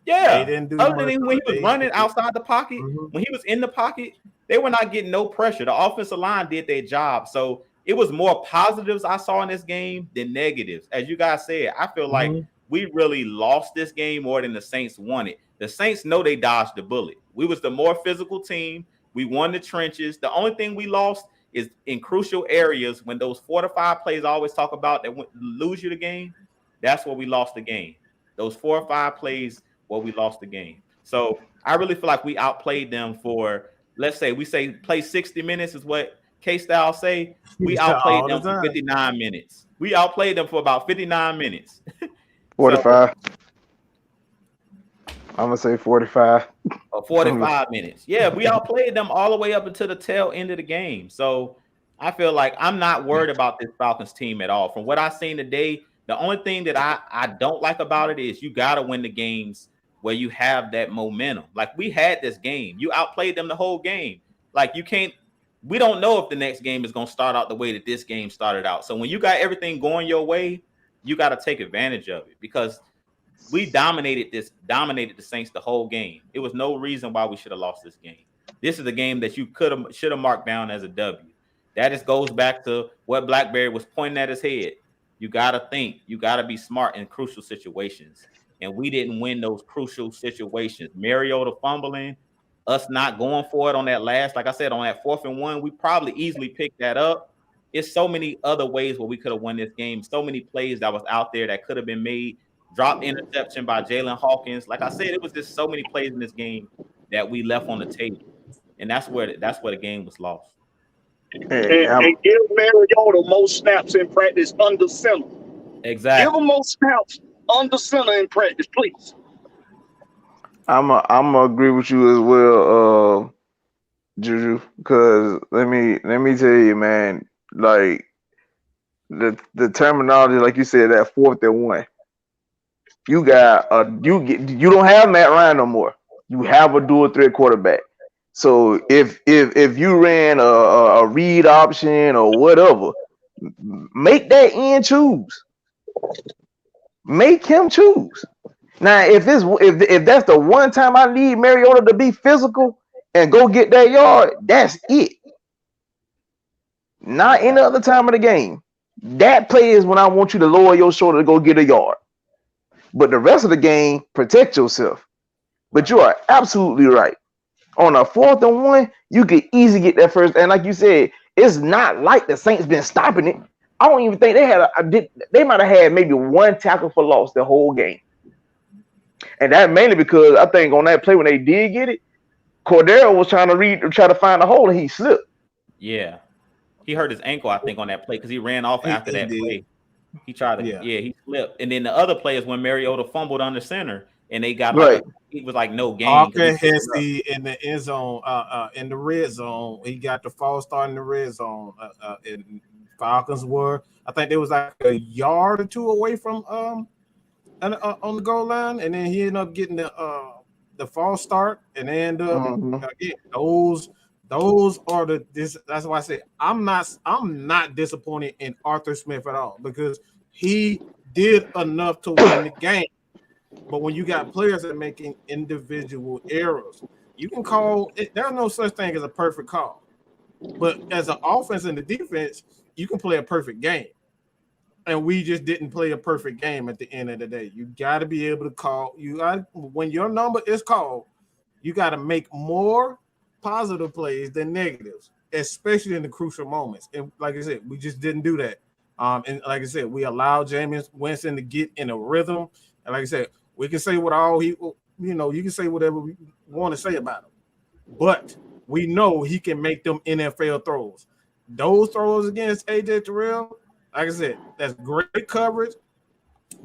Yeah, they didn't do other than when he was running outside the pocket, when he was in the pocket, they were not getting no pressure. The offensive line did their job. So it was more positives I saw in this game than negatives. As you guys said, I feel like we really lost this game more than the Saints won it. The Saints know they dodged the bullet. We was the more physical team. We won the trenches. The only thing we lost is in crucial areas when those 4 to 5 plays I always talk about that lose you the game. That's where we lost the game. Those 4 or 5 plays where we lost the game. So I really feel like we outplayed them for, let's say, play 60 minutes is what K-Style say. We outplayed them for 59 minutes. We outplayed them for about 59 minutes. 45. I'm going to say 45. 45 minutes. Yeah, we outplayed them all the way up until the tail end of the game. So I feel like I'm not worried about this Falcons team at all. From what I've seen today, the only thing that I don't like about it is you got to win the games where you have that momentum. Like we had this game. You outplayed them the whole game. Like we don't know if the next game is going to start out the way that this game started out. So when you got everything going your way, you got to take advantage of it because we dominated the Saints the whole game. It was no reason why we should have lost this game. This is a game that you should have marked down as a W. That just goes back to what Blackberry was pointing at his head. You got to think. You got to be smart in crucial situations. And we didn't win those crucial situations. Mariota fumbling, us not going for it on that last, like I said, on that 4th and 1, we probably easily picked that up. It's so many other ways where we could have won this game. So many plays that was out there that could have been made. Dropped interception by Jalen Hawkins. Like I said, it was just so many plays in this game that we left on the table. And that's where the game was lost. And give Mariota most snaps in practice under center. Exactly. Give him most snaps under center in practice, please. I'm gonna agree with you as well, Juju, because let me tell you, man, like the terminology, like you said, that 4th and 1. You got you don't have Matt Ryan no more. You have a dual threat quarterback. So if you ran a read option or whatever, make that end choose. Make him choose. Now, if that's the one time I need Mariota to be physical and go get that yard, that's it. Not any other time of the game. That play is when I want you to lower your shoulder to go get a yard. But the rest of the game, protect yourself. But you are absolutely right. On a 4th and 1, you could easily get that first. And like you said, it's not like the Saints been stopping it. I don't even think they might have had maybe one tackle for loss the whole game. And that mainly because I think on that play when they did get it, Cordero was trying to find a hole and he slipped. Yeah. He hurt his ankle, I think, on that play because he ran off after that play. He tried to, he slipped. And then the other play is when Mariota fumbled under center and they got right. He was like no gain. Parker Hesse in the end zone, in the red zone. He got the false start in the red zone. And Falcons were, I think they was like a yard or two away from on the goal line, and then he ended up getting the false start, and they ended up again. Those are that's why I say I'm not disappointed in Arthur Smith at all because he did enough to win the game. But when you got players that are making individual errors, you can call it. There's no such thing as a perfect call. But as an offense and the defense, you can play a perfect game. And we just didn't play a perfect game at the end of the day. You got to be able to call. When your number is called, you got to make more positive plays than negatives, especially in the crucial moments. And like I said, we just didn't do that. And like I said, we allowed Jameis Winston to get in a rhythm. And like I said, we can say you can say whatever we want to say about him. But we know he can make them NFL throws. Those throws against AJ Terrell, like I said, that's great coverage,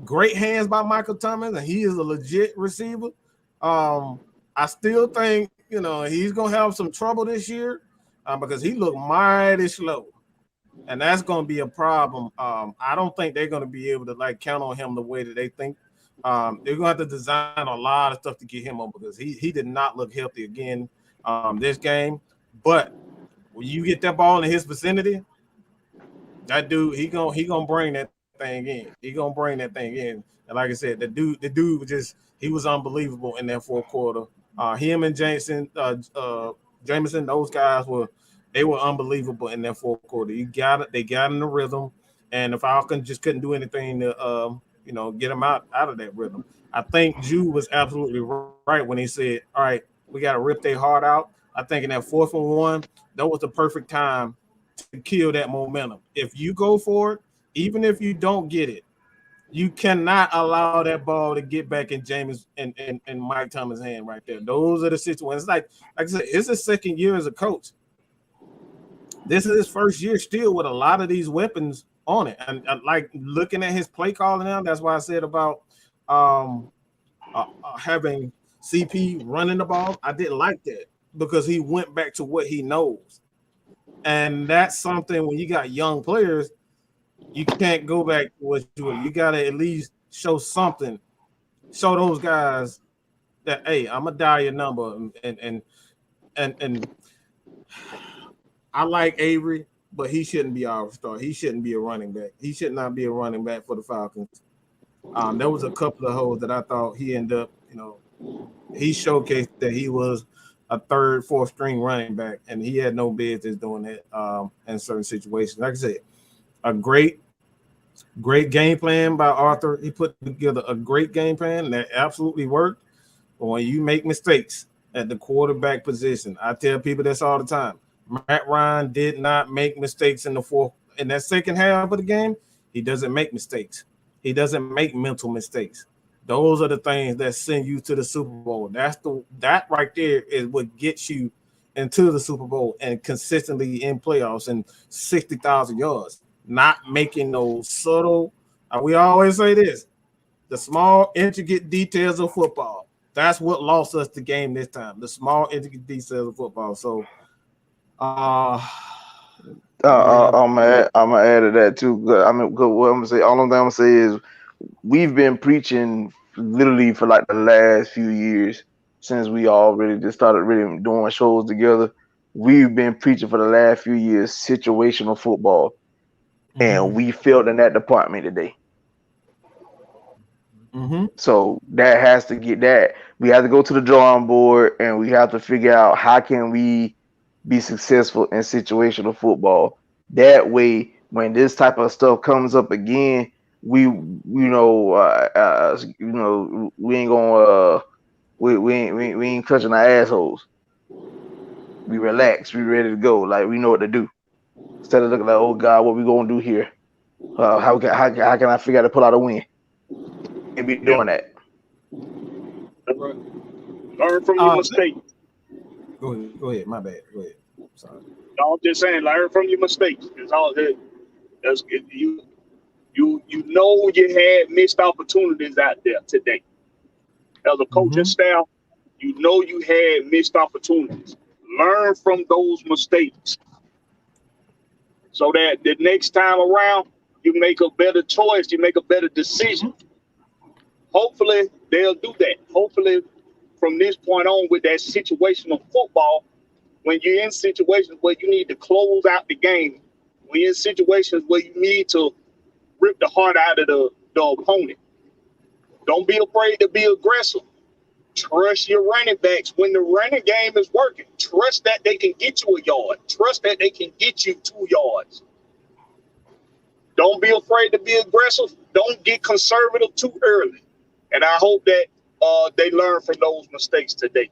great hands by Michael Thomas, and he is a legit receiver. I still think, he's going to have some trouble this year because he looked mighty slow. And that's going to be a problem. I don't think they're going to be able to count on him the way that they think. They're going to have to design a lot of stuff to get him on because he did not look healthy again this game. But when you get that ball in his vicinity, that dude, he gonna bring that thing in. He gonna bring that thing in. And like I said, the dude he was unbelievable in that fourth quarter. Him and Jameson, those guys were unbelievable in that fourth quarter. They got in the rhythm, and the Falcons just couldn't do anything to get them out of that rhythm. I think Jude was absolutely right when he said, all right, we got to rip their heart out. I think in that 4th and 1, that was the perfect time to kill that momentum. If you go for it, even if you don't get it, you cannot allow that ball to get back in Jameis and Mike Thomas' hand right there. Those are the situations. Like I said, it's his second year as a coach. This is his first year still with a lot of these weapons on it. And like looking at his play calling now, that's why I said about having CP running the ball. I didn't like that because he went back to what he knows. And that's something when you got young players, you can't go back to what you got to at least show something. Show those guys that, hey, I'm going to dial your number. And I like Avery, but he shouldn't be our star. He shouldn't be a running back. He should not be a running back for the Falcons. There was a couple of holes that I thought he ended up, he showcased that he was a 3rd, 4th string running back, and he had no business doing that in certain situations. Like I said, a great game plan by Arthur. He put together a great game plan that absolutely worked. But when you make mistakes at the quarterback position, I tell people this all the time. Matt Ryan did not make mistakes in that second half of the game. He doesn't make mistakes. He doesn't make mental mistakes. Those are the things that send you to the Super Bowl. That right there is what gets you into the Super Bowl and consistently in playoffs and 60,000 yards. Not making those subtle. We always say this: the small, intricate details of football. That's what lost us the game this time. The small, intricate details of football. So, I'm gonna add to that too. What I'm gonna say, all I'm gonna say is we've been preaching literally for like the last few years since we all really just started really doing shows together. We've been preaching for the last few years situational football, and we failed in that department today. So that has to get that. We have to go to the drawing board, and we have to figure out how can we be successful in situational football. That way, when this type of stuff comes up again, we ain't gonna we ain't touching our assholes. We relax, we ready to go, like we know what to do. Instead of looking like, oh God, what we gonna do here? How can I figure out to pull out a win? And be doing that. Learn from your mistakes. Go ahead. My bad. Go ahead. Sorry. No, I'm just saying, learn from your mistakes. It's all that. You know you had missed opportunities out there today. As a coaching staff, you know you had missed opportunities. Learn from those mistakes so that the next time around you make a better choice, you make a better decision. Hopefully they'll do that. Hopefully from this point on with that situational football, when you're in situations where you need to close out the game, when you're in situations where you need to rip the heart out of the opponent, don't be afraid to be aggressive. Trust your running backs when the running game is working. Trust that they can get you a yard. Trust that they can get you 2 yards. Don't be afraid to be aggressive. Don't get conservative too early. And I hope that they learn from those mistakes today.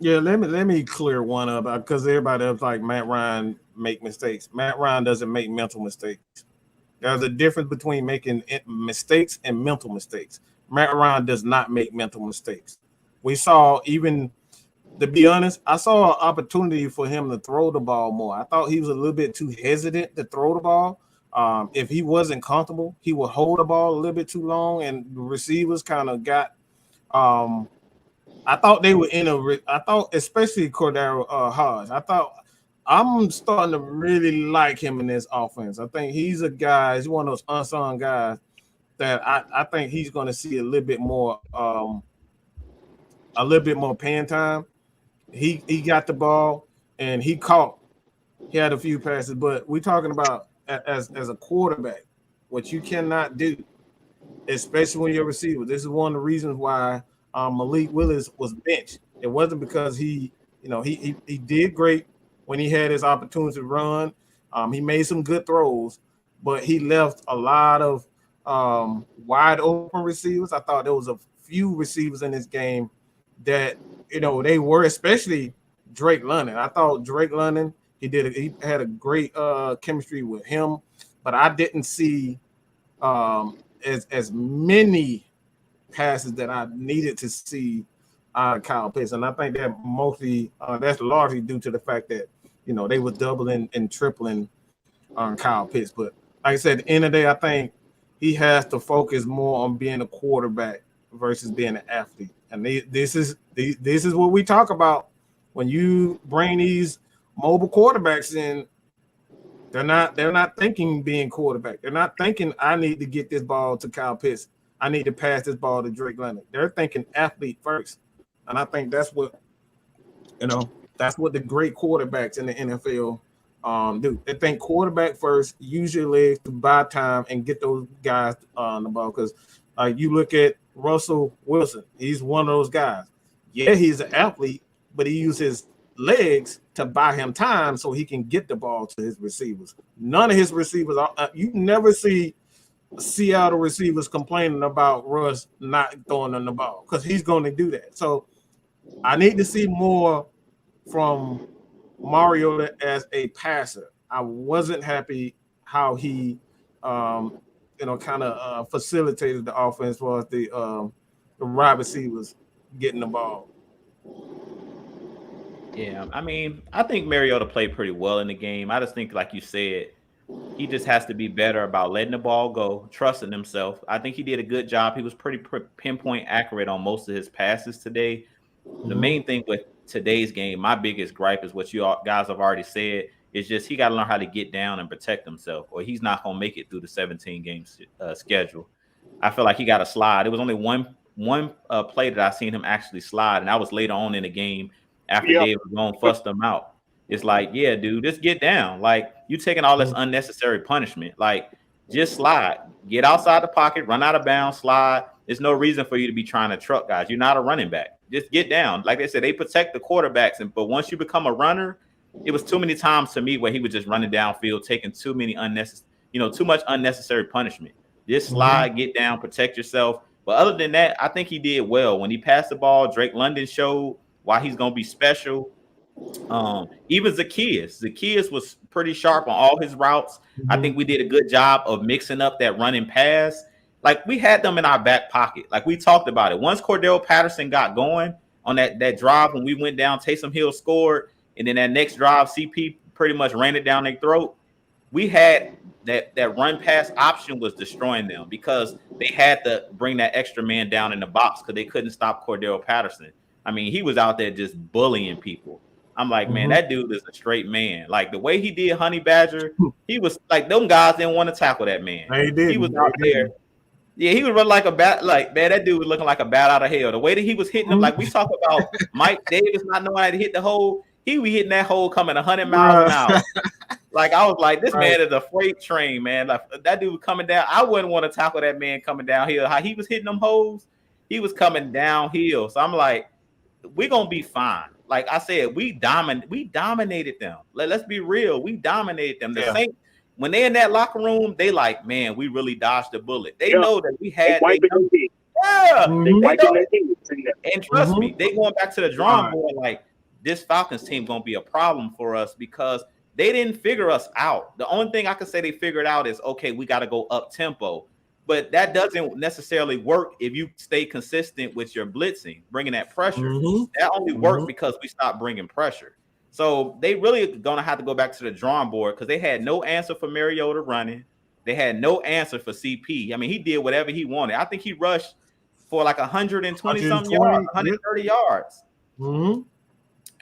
Yeah, let me clear one up because everybody else like Matt Ryan make mistakes. Matt Ryan doesn't make mental mistakes. There's a difference between making mistakes and mental mistakes. Matt Ryan does not make mental mistakes. We saw, even to be honest, I saw an opportunity for him to throw the ball more. I thought he was a little bit too hesitant to throw the ball. If he wasn't comfortable, he would hold the ball a little bit too long, and the receivers kind of got. I thought they were I thought, especially Cordero Hodge. I'm starting to really like him in this offense. I think he's a guy. He's one of those unsung guys that I think he's going to see a little bit more paying time. He got the ball and he had a few passes, but we're talking about as a quarterback, what you cannot do, especially when you're a receiver. This is one of the reasons why Malik Willis was benched. It wasn't because he did great when he had his opportunity to run. He made some good throws, but he left a lot of wide open receivers. I thought there was a few receivers in this game that they were, especially Drake London. I thought Drake London, he had a great chemistry with him, but I didn't see as many passes that I needed to see out of Kyle Pitts, and I think that mostly that's largely due to the fact that they were doubling and tripling on Kyle Pitts. But like I said, at the end of the day, I think he has to focus more on being a quarterback versus being an athlete. And this is what we talk about when you bring these mobile quarterbacks in. They're not thinking being quarterback. They're not thinking I need to get this ball to Kyle Pitts. I need to pass this ball to Drake London. They're thinking athlete first. And I think that's what the great quarterbacks in the NFL do. They think quarterback first, usually to buy time and get those guys on the ball. Because you look at Russell Wilson, he's one of those guys. Yeah, he's an athlete, but he uses legs to buy him time so he can get the ball to his receivers. None of his receivers you never see Seattle receivers complaining about Russ not throwing them the ball because he's going to do that. So I need to see more from Mariota as a passer. I wasn't happy how he kind of facilitated the offense for the wide receivers getting the ball. Yeah, I mean, I think Mariota played pretty well in the game. I just think, like you said, he just has to be better about letting the ball go, trusting himself. I think he did a good job. He was pretty pinpoint accurate on most of his passes today. The main thing with today's game, my biggest gripe is what you guys have already said, is just he got to learn how to get down and protect himself, or he's not going to make it through the 17-game schedule. I feel like he got a slide. It was only one play that I seen him actually slide, and that was later on in the game after Yeah. Dave was going fussed him out. It's like, yeah, dude, just get down. Like you taking all this unnecessary punishment. Like just slide, get outside the pocket, run out of bounds, slide. There's no reason for you to be trying to truck guys. You're not a running back. Just get down. Like they said, they protect the quarterbacks, but once you become a runner, it was too many times to me where he was just running downfield, taking too many unnecessary, too much unnecessary punishment. Just slide, get down, protect yourself. But other than that, I think he did well. When he passed the ball, Drake London showed why he's going to be special. Even Zacchaeus was pretty sharp on all his routes. I think we did a good job of mixing up that running pass. Like we had them in our back pocket. Like we talked about it. Once Cordell Patterson got going on that drive when we went down, Taysom Hill scored, and then that next drive, CP pretty much ran it down their throat. We had that run pass option was destroying them because they had to bring that extra man down in the box because they couldn't stop Cordell Patterson. I mean, he was out there just bullying people. I'm like, man, that dude is a straight man. Like the way he did Honey Badger, he was like, them guys didn't want to tackle that man. He was out there. Yeah, he would run like a bat. Like, man, that dude was looking like a bat out of hell. The way that he was hitting him, like we talk about Mike Davis not knowing how to hit the hole. He was hitting that hole coming 100 miles an hour. Like, I was like, this man is a freight train, man. Like, that dude coming down. I wouldn't want to tackle that man coming downhill. How he was hitting them holes, he was coming downhill. So I'm like, we're going to be fine. Like I said, we dominated them. Let's be real. We dominated them. The Saints, when they're in that locker room, they like, man, we really dodged the bullet. They know that we had. And trust me, they going back to the drawing board like, this Falcons team going to be a problem for us because they didn't figure us out. The only thing I can say they figured out is, okay, we got to go up tempo. But that doesn't necessarily work if you stay consistent with your blitzing, bringing that pressure. That only worked because we stopped bringing pressure. So they really going to have to go back to the drawing board because they had no answer for Mariota running. They had no answer for CP. I mean, he did whatever he wanted. I think he rushed for like 120-something yards, 130 yards.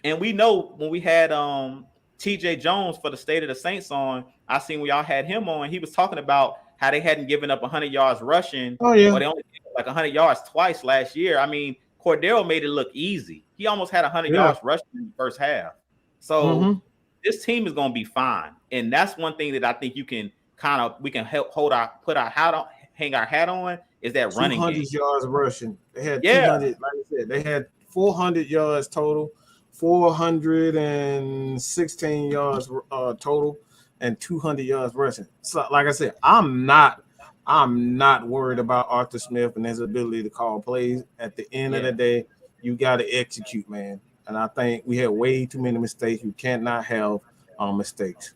And we know when we had TJ Jones for the State of the Saints on, I seen when y'all had him on, he was talking about how they hadn't given up 100 yards rushing. Or they only gave up like 100 yards twice last year. I mean, Cordell made it look easy. He almost had 100 yards rushing in the first half. So this team is going to be fine. And that's one thing that I think you can we can help hang our hat on is that running game. 200 yards rushing. They had 200, like I said, they had 400 yards total, 416 yards total, and 200 yards rushing. So, like I said, I'm not worried about Arthur Smith and his ability to call plays. At the end of the day, you got to execute, man. And I think we had way too many mistakes. You cannot have mistakes.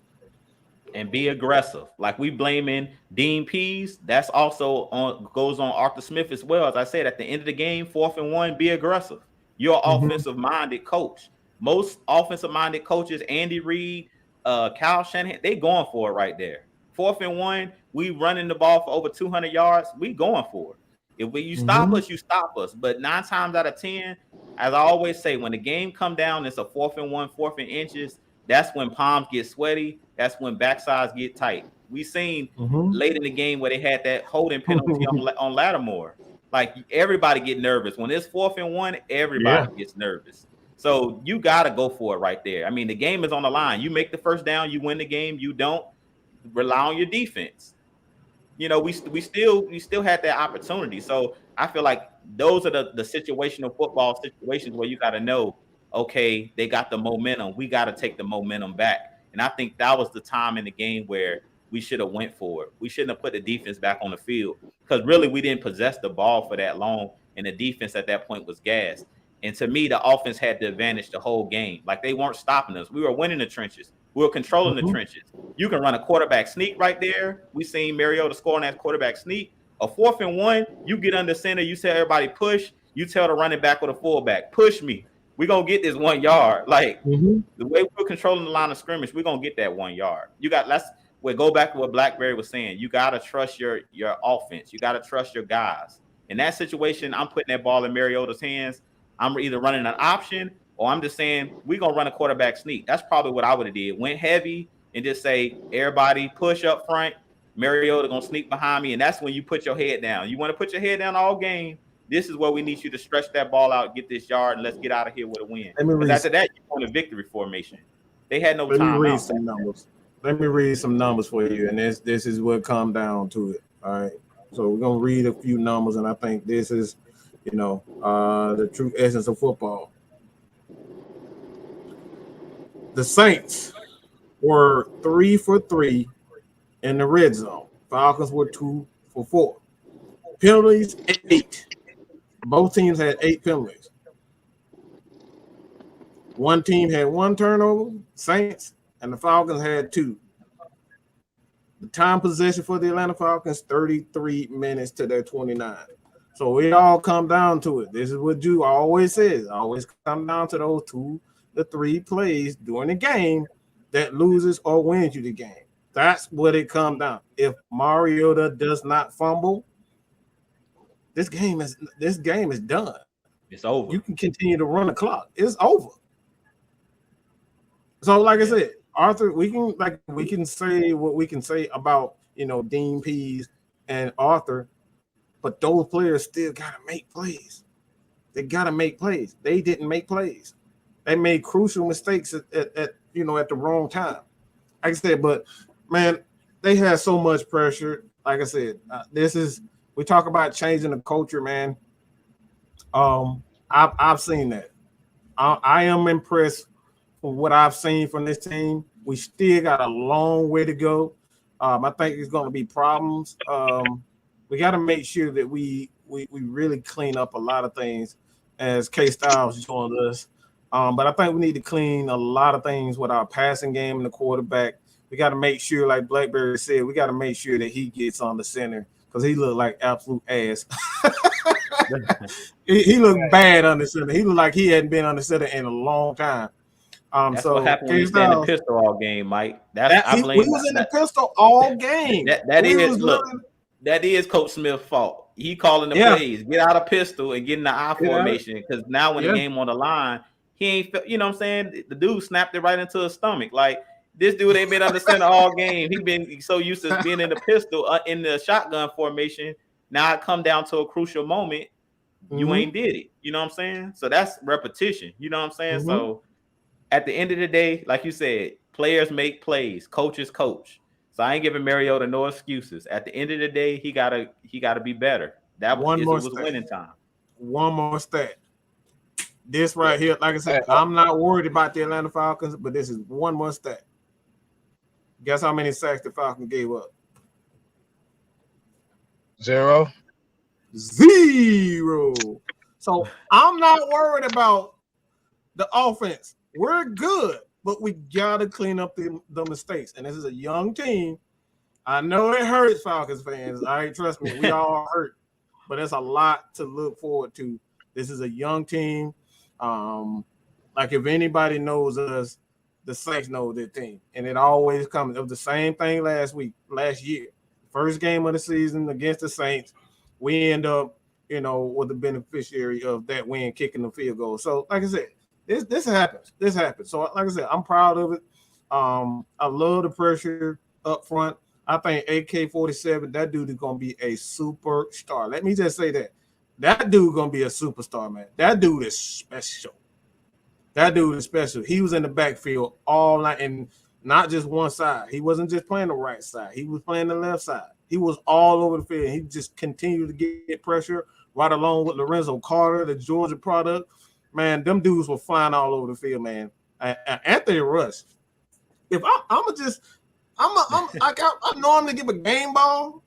And be aggressive. Like we blaming Dean Pease, that's also goes on Arthur Smith as well. As I said, at the end of the game, 4th and 1, be aggressive. You're an offensive-minded coach. Most offensive-minded coaches, Andy Reid, Kyle Shanahan, they going for it right there. 4th and 1, we running the ball for over 200 yards. We going for it. If you stop us, you stop us. But 9 times out of 10, as I always say, when the game come down, it's a 4th and 1, 4th and inches. That's when palms get sweaty. That's when backsides get tight. We seen late in the game where they had that holding penalty on Lattimore. Like everybody get nervous when it's 4th and 1. Everybody gets nervous. So you got to go for it right there. I mean, the game is on the line. You make the first down, you win the game. You don't rely on your defense. You know, we still had that opportunity. So I feel like those are the situational football situations where you got to know, okay, they got the momentum. We got to take the momentum back. And I think that was the time in the game where we should have went for it. We shouldn't have put the defense back on the field because really we didn't possess the ball for that long, and the defense at that point was gassed. And to me, the offense had the advantage the whole game. Like they weren't stopping us. We were winning the trenches. We were controlling the trenches. You can run a quarterback sneak right there. We seen Mariota scoring that quarterback sneak. A 4th and 1, you get under center. You tell everybody push. You tell the running back or the fullback, push me. We're going to get this 1 yard. Like the way we're controlling the line of scrimmage, we're going to get that 1 yard. We'll go back to what Blackberry was saying. You got to trust your offense. You got to trust your guys. In that situation, I'm putting that ball in Mariota's hands. I'm either running an option or I'm just saying we're going to run a quarterback sneak. That's probably what I would have did. Went heavy and just say, everybody push up front. Mariota gonna sneak behind me, and that's when you put your head down. You want to put your head down all game. This is where we need you to stretch that ball out, get this yard, and let's get out of here with a win. Because after that, you want a victory formation. They had no time out. Some numbers. Let me read some numbers for you, and this is what come down to it. All right. So we're gonna read a few numbers, and I think this is, the true essence of football. The Saints were 3 for 3 in the red zone. Falcons were 2 for 4. Penalties 8. Both teams had 8 penalties. One team had 1 turnover, Saints, and the Falcons had 2. The time possession for the Atlanta Falcons, 33 minutes to their 29. So it all come down to it. This is what Drew always says. Always come down to those 2 to 3 plays during the game that loses or wins you the game. That's what it comes down. If Mariota does not fumble, this game is done. It's over. You can continue to run the clock. It's over. So, like I said, Arthur, we can say what we can say about Dean Pease and Arthur, but those players still gotta make plays. They gotta make plays. They didn't make plays. They made crucial mistakes at the wrong time. Like I said, but man, they had so much pressure. Like I said, we talk about changing the culture, man. I've seen that. I am impressed with what I've seen from this team. We still got a long way to go. I think there's going to be problems. We got to make sure that we really clean up a lot of things, as K Styles joined us. But I think we need to clean a lot of things with our passing game and the quarterback. We got to make sure, like Blackberry said, we got to make sure that he gets on the center because he looked like absolute ass. he looked bad on the center. He looked like he hadn't been on the center in a long time. That's what happened when you stand in the pistol all game, Mike. He was in the pistol all game. That is Coach Smith's fault. He calling the plays, get out of pistol and get in the I formation. Because now when the game on the line, he ain't. You know what I'm saying? The dude snapped it right into his stomach. Like this dude ain't been under center all game. He been so used to being in the pistol in the shotgun formation. Now it come down to a crucial moment. You ain't did it. You know what I'm saying? So that's repetition. You know what I'm saying? So at the end of the day, like you said, players make plays, coaches coach. So I ain't giving Mariota no excuses. At the end of the day, he gotta be better. That was winning time. One more stat. This right here, like I said, I'm not worried about the Atlanta Falcons, but this is one more stat. Guess how many sacks the Falcons gave up? 0. So I'm not worried about the offense. We're good, but we gotta clean up the mistakes. And this is a young team. I know it hurts, Falcons fans. All right, trust me, we all hurt, but there's a lot to look forward to. This is a young team. Like if anybody knows us, the Saints know their team, and it always comes. It was the same thing last year. First game of the season against the Saints, we end up, with the beneficiary of that win, kicking the field goal. So, like I said, this happens. This happens. So, like I said, I'm proud of it. I love the pressure up front. I think AK-47, that dude is gonna be a superstar. Let me just say that. That dude gonna be a superstar, man. That dude is special. He was in the backfield all night, and not just one side. He wasn't just playing the right side. He was playing the left side. He was all over the field. He just continued to get pressure right along with Lorenzo Carter, the Georgia product. Man, them dudes were flying all over the field, man. Anthony Rush. If I normally give a game ball.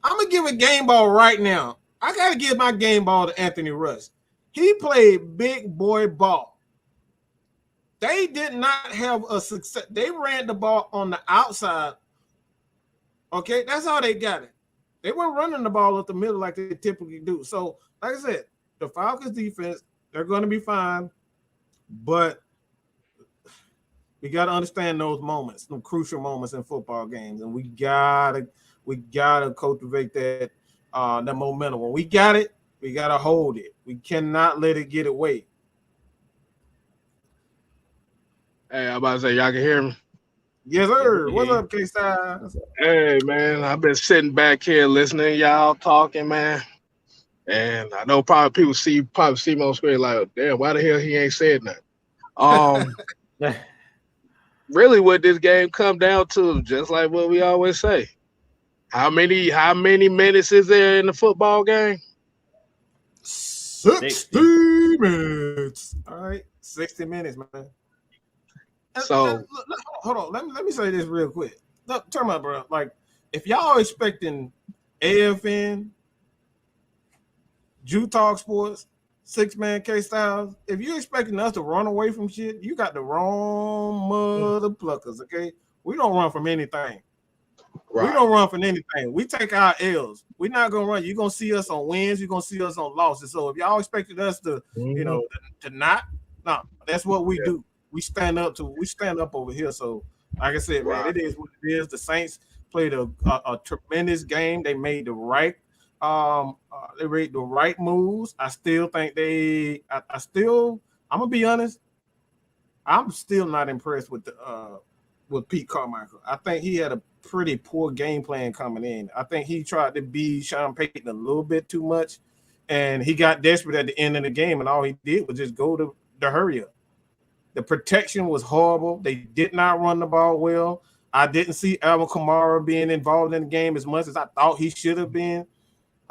I'm gonna give a game ball right now. I gotta give my game ball to Anthony Rush. He played big boy ball. They did not have a success. They ran the ball on the outside. Okay, that's how they got it. They weren't running the ball up the middle like they typically do. So, like I said, the Falcons defense, they're going to be fine, but we got to understand those moments, some crucial moments in football games, and we gotta cultivate that momentum. When we got it, we gotta hold it. We cannot let it get away. Hey, I'm about to say, y'all can hear me? Yes, sir. Yeah, What's yeah. up, K-Styles? Hey man, I've been sitting back here listening to y'all talking, man. And I know probably people see me on screen like, damn, why the hell he ain't said nothing? Um, really what this game come down to, just like what we always say. How many minutes is there in the football game? 60 60. minutes. All right. 60 minutes, man. So Hold on. Let me say this real quick. Look, turn my bro. Like, if y'all expecting AFN, Jew Talk Sports, 6-man K-Styles, if you're expecting us to run away from shit, you got the wrong mother pluckers, okay? We don't run from anything. right. We don't run from anything. We take our L's. We're not gonna run. You're gonna see us on wins. You're gonna see us on losses. So if y'all expected us to, to not, no, that's what we do. We stand up over here. So, like I said, man, Right. it is what it is. The Saints played a tremendous game. They made the right moves. I still think I'm gonna be honest. I'm still not impressed with Pete Carmichael. I think he had a pretty poor game plan coming in. I think he tried to be Sean Payton a little bit too much, and he got desperate at the end of the game, and all he did was just go to the hurry up. The protection was horrible. They did not run the ball well. I didn't see Alvin Kamara being involved in the game as much as I thought he should have been.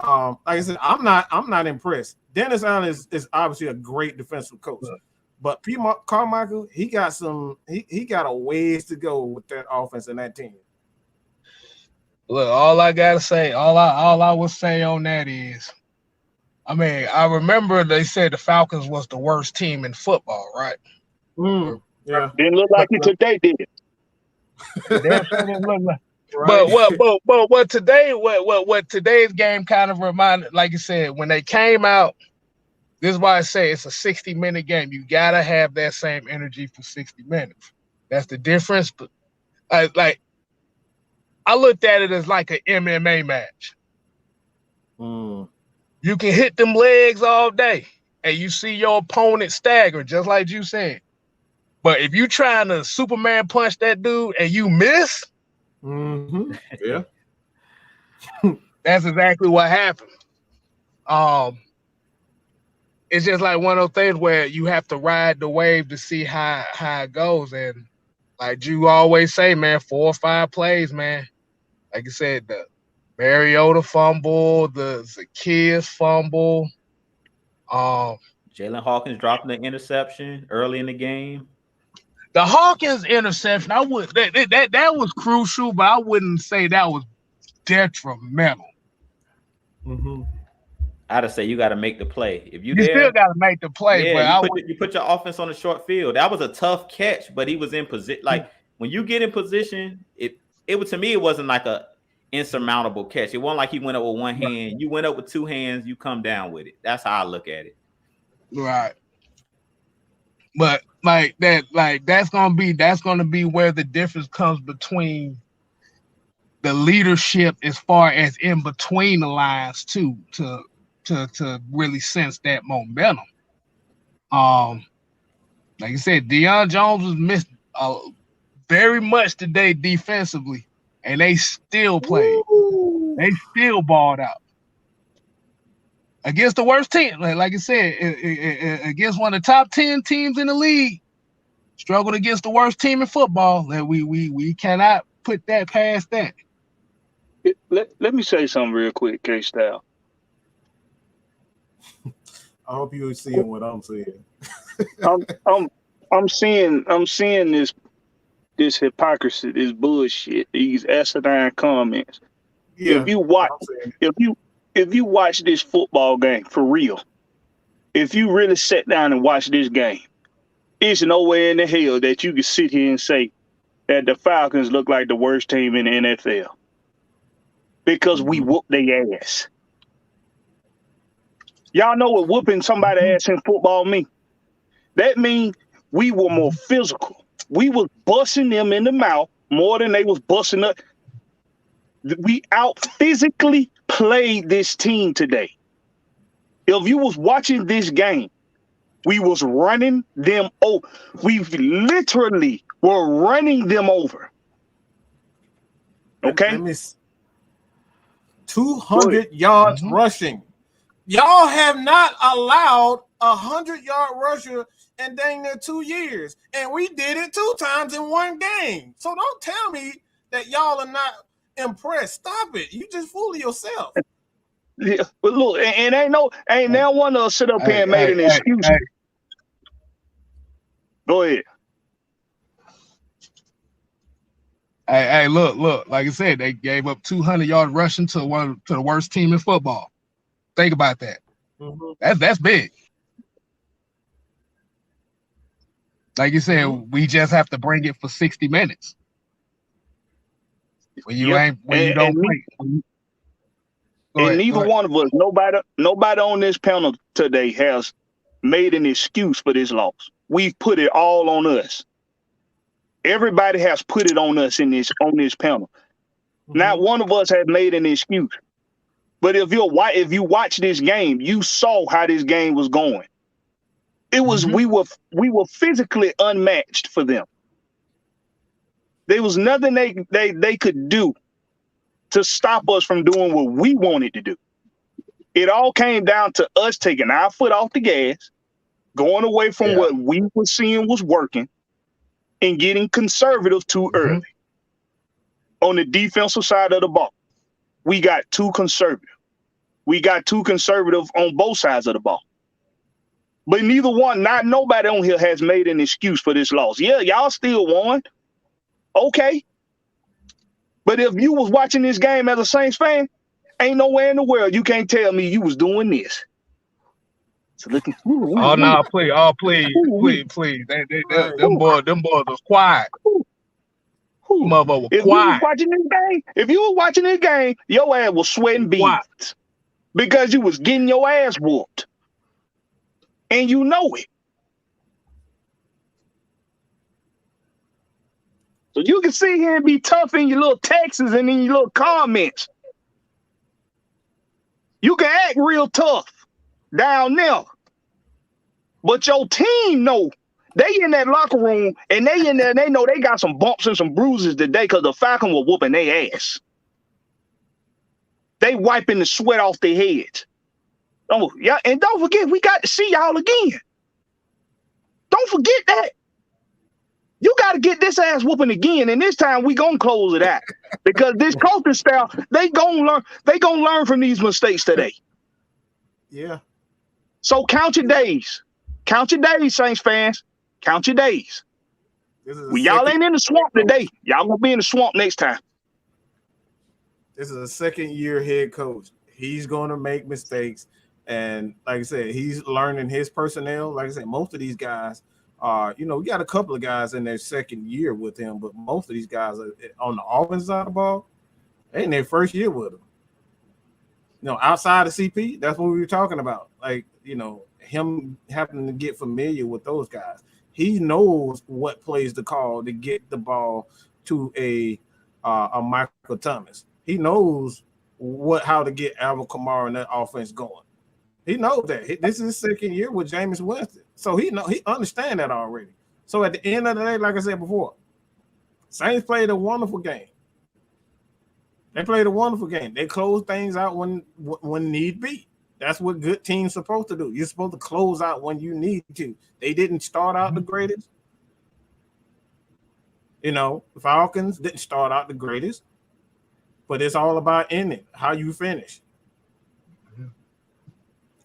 Like I said, I'm not impressed. Dennis Allen is obviously a great defensive coach. But Pete Carmichael, he got a ways to go with that offense and that team. Look, all I gotta say, all I will say on that is, I mean, I remember they said the Falcons was the worst team in football, right? Yeah. Didn't look like it today, did it? Damn sure didn't look like. Right. But what today's game kind of reminded, like you said, when they came out, this is why I say it's a 60-minute game. You gotta have that same energy for 60 minutes. That's the difference. But I looked at it as like an MMA match. You can hit them legs all day, and you see your opponent stagger, just like you said. But if you trying to Superman punch that dude and you miss, yeah, that's exactly what happened. It's just like one of those things where you have to ride the wave to see how it goes. And like you always say, man, 4 or 5 plays, man. Like you said, the Mariota fumble, the Zacchaeus fumble. Jalen Hawkins dropping the interception early in the game. The Hawkins interception, I would that was crucial, but I wouldn't say that was detrimental. I'd say you got to make the play. If you still got to make the play, but you put your offense on the short field. That was a tough catch, but he was in position. Like when you get in position, it was, to me, it wasn't like a insurmountable catch. It wasn't like he went up with one hand. You went up with 2 hands, you come down with it. That's how I look at it. Right. But that's gonna be where the difference comes between the leadership as far as in between the lines too, to really sense that momentum. Like I said, Deion Jones was missed very much today defensively, and they still played. They still balled out against the worst team. Like I said, against one of the top 10 teams in the league, struggled against the worst team in football. That we cannot put that past that. Let me say something real quick, K-Style. I hope you're seeing what I'm seeing. I'm seeing this hypocrisy, this bullshit, these asinine comments. Yeah, if you watch this football game for real, if you really sit down and watch this game, it's nowhere in the hell that you can sit here and say that the Falcons look like the worst team in the NFL. Because we whooped their ass. Y'all know what whooping somebody ass in football mean? That means we were more physical. We was busting them in the mouth more than they was busting us. We out physically played this team today. If you was watching this game, we was running them over. We literally were running them over. Okay. Let me 200 yards rushing. Y'all have not allowed 100-yard rusher in dang near 2 years, and we did it 2 times in one game. So don't tell me that y'all are not impressed. Stop it. You just fooling yourself. Yeah, but look, and ain't now one of us sit up here and made an excuse. Go ahead. Hey, look. Like I said, they gave up 200-yard rushing to the worst team in football. Think about that. That's big. Like you said, we just have to bring it for 60 minutes. When you don't play. And neither one of us, nobody on this panel today has made an excuse for this loss. We've put it all on us. Everybody has put it on us on this panel. Not one of us has made an excuse. But if you watch this game, you saw how this game was going. It was we were physically unmatched for them. There was nothing they could do to stop us from doing what we wanted to do. It all came down to us taking our foot off the gas, going away from what we were seeing was working, and getting conservative too early. On the defensive side of the ball, we got too conservative. We got too conservative on both sides of the ball. But nobody on here has made an excuse for this loss. Yeah, y'all still won. Okay. But if you was watching this game as a Saints fan, ain't nowhere in the world you can't tell me you was doing this. So looking. Oh no, please. Them boys was quiet. Mother was quiet. If you was watching this game, your ass was sweating beads because you was getting your ass whooped. And you know it. So you can sit here and be tough in your little texts and in your little comments. You can act real tough down there. But your team know. They in that locker room and they in there and they know they got some bumps and some bruises today because the Falcons were whooping their ass. They wiping the sweat off their heads. Oh, yeah, and don't forget, we got to see y'all again. Don't forget that. You got to get this ass whooping again, and this time we gonna close it out because this coaching style they gonna learn from these mistakes today. Yeah. So count your days, Saints fans. Count your days. Y'all ain't in the swamp today. Y'all gonna be in the swamp next time. This is a second-year head coach. He's gonna make mistakes, and like I said, he's learning his personnel. Like I said, most of these guys. We got a couple of guys in their second year with him, but most of these guys are on the offensive side of the ball. They in their first year with him. Outside of CP, that's what we were talking about. Like, him having to get familiar with those guys. He knows what plays to call to get the ball to a Michael Thomas. He knows how to get Alvin Kamara and that offense going. He knows that. This is his second year with Jameis Winston. So he understands that already. So at the end of the day, like I said before, Saints played a wonderful game. They played a wonderful game. They closed things out when need be. That's what good teams supposed to do. You're supposed to close out when you need to. They didn't start out the greatest. The Falcons didn't start out the greatest. But it's all about ending, how you finish.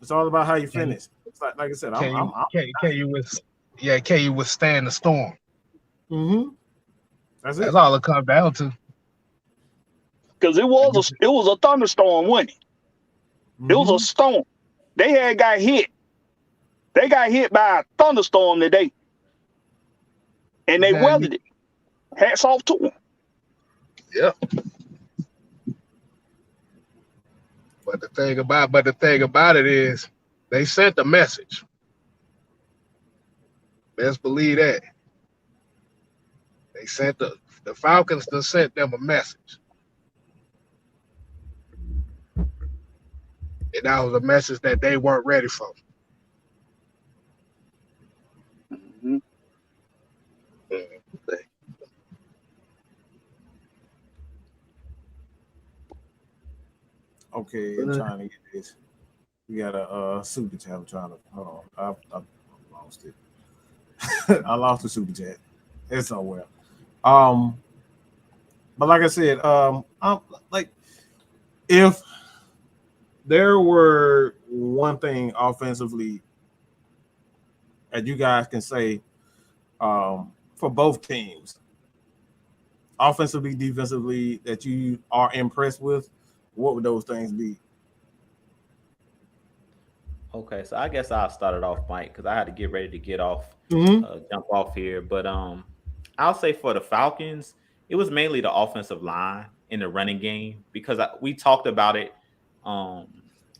It's all about how you finish. It's like I said, can you withstand the storm? That's all it comes down to. Because it was a thunderstorm, wasn't it? It was a storm. They got hit. They got hit by a thunderstorm today, and they weathered it. Hats off to them. Yep. But the thing about it is, they sent a message. Best believe that. They sent the Falcons sent them a message. And that was a message that they weren't ready for. Okay, I'm trying to get this. We got a super chat. I'm trying to hold on. I lost it. I lost the super chat. It's somewhere. Um, but like I said, I'm like if there were one thing offensively that you guys can say for both teams, offensively, defensively, that you are impressed with, what would those things be? Okay, so I guess I'll start it off, Mike, because I had to get ready to get off, Mm-hmm. jump off here. But I'll say for the Falcons, it was mainly the offensive line in the running game because we talked about it um,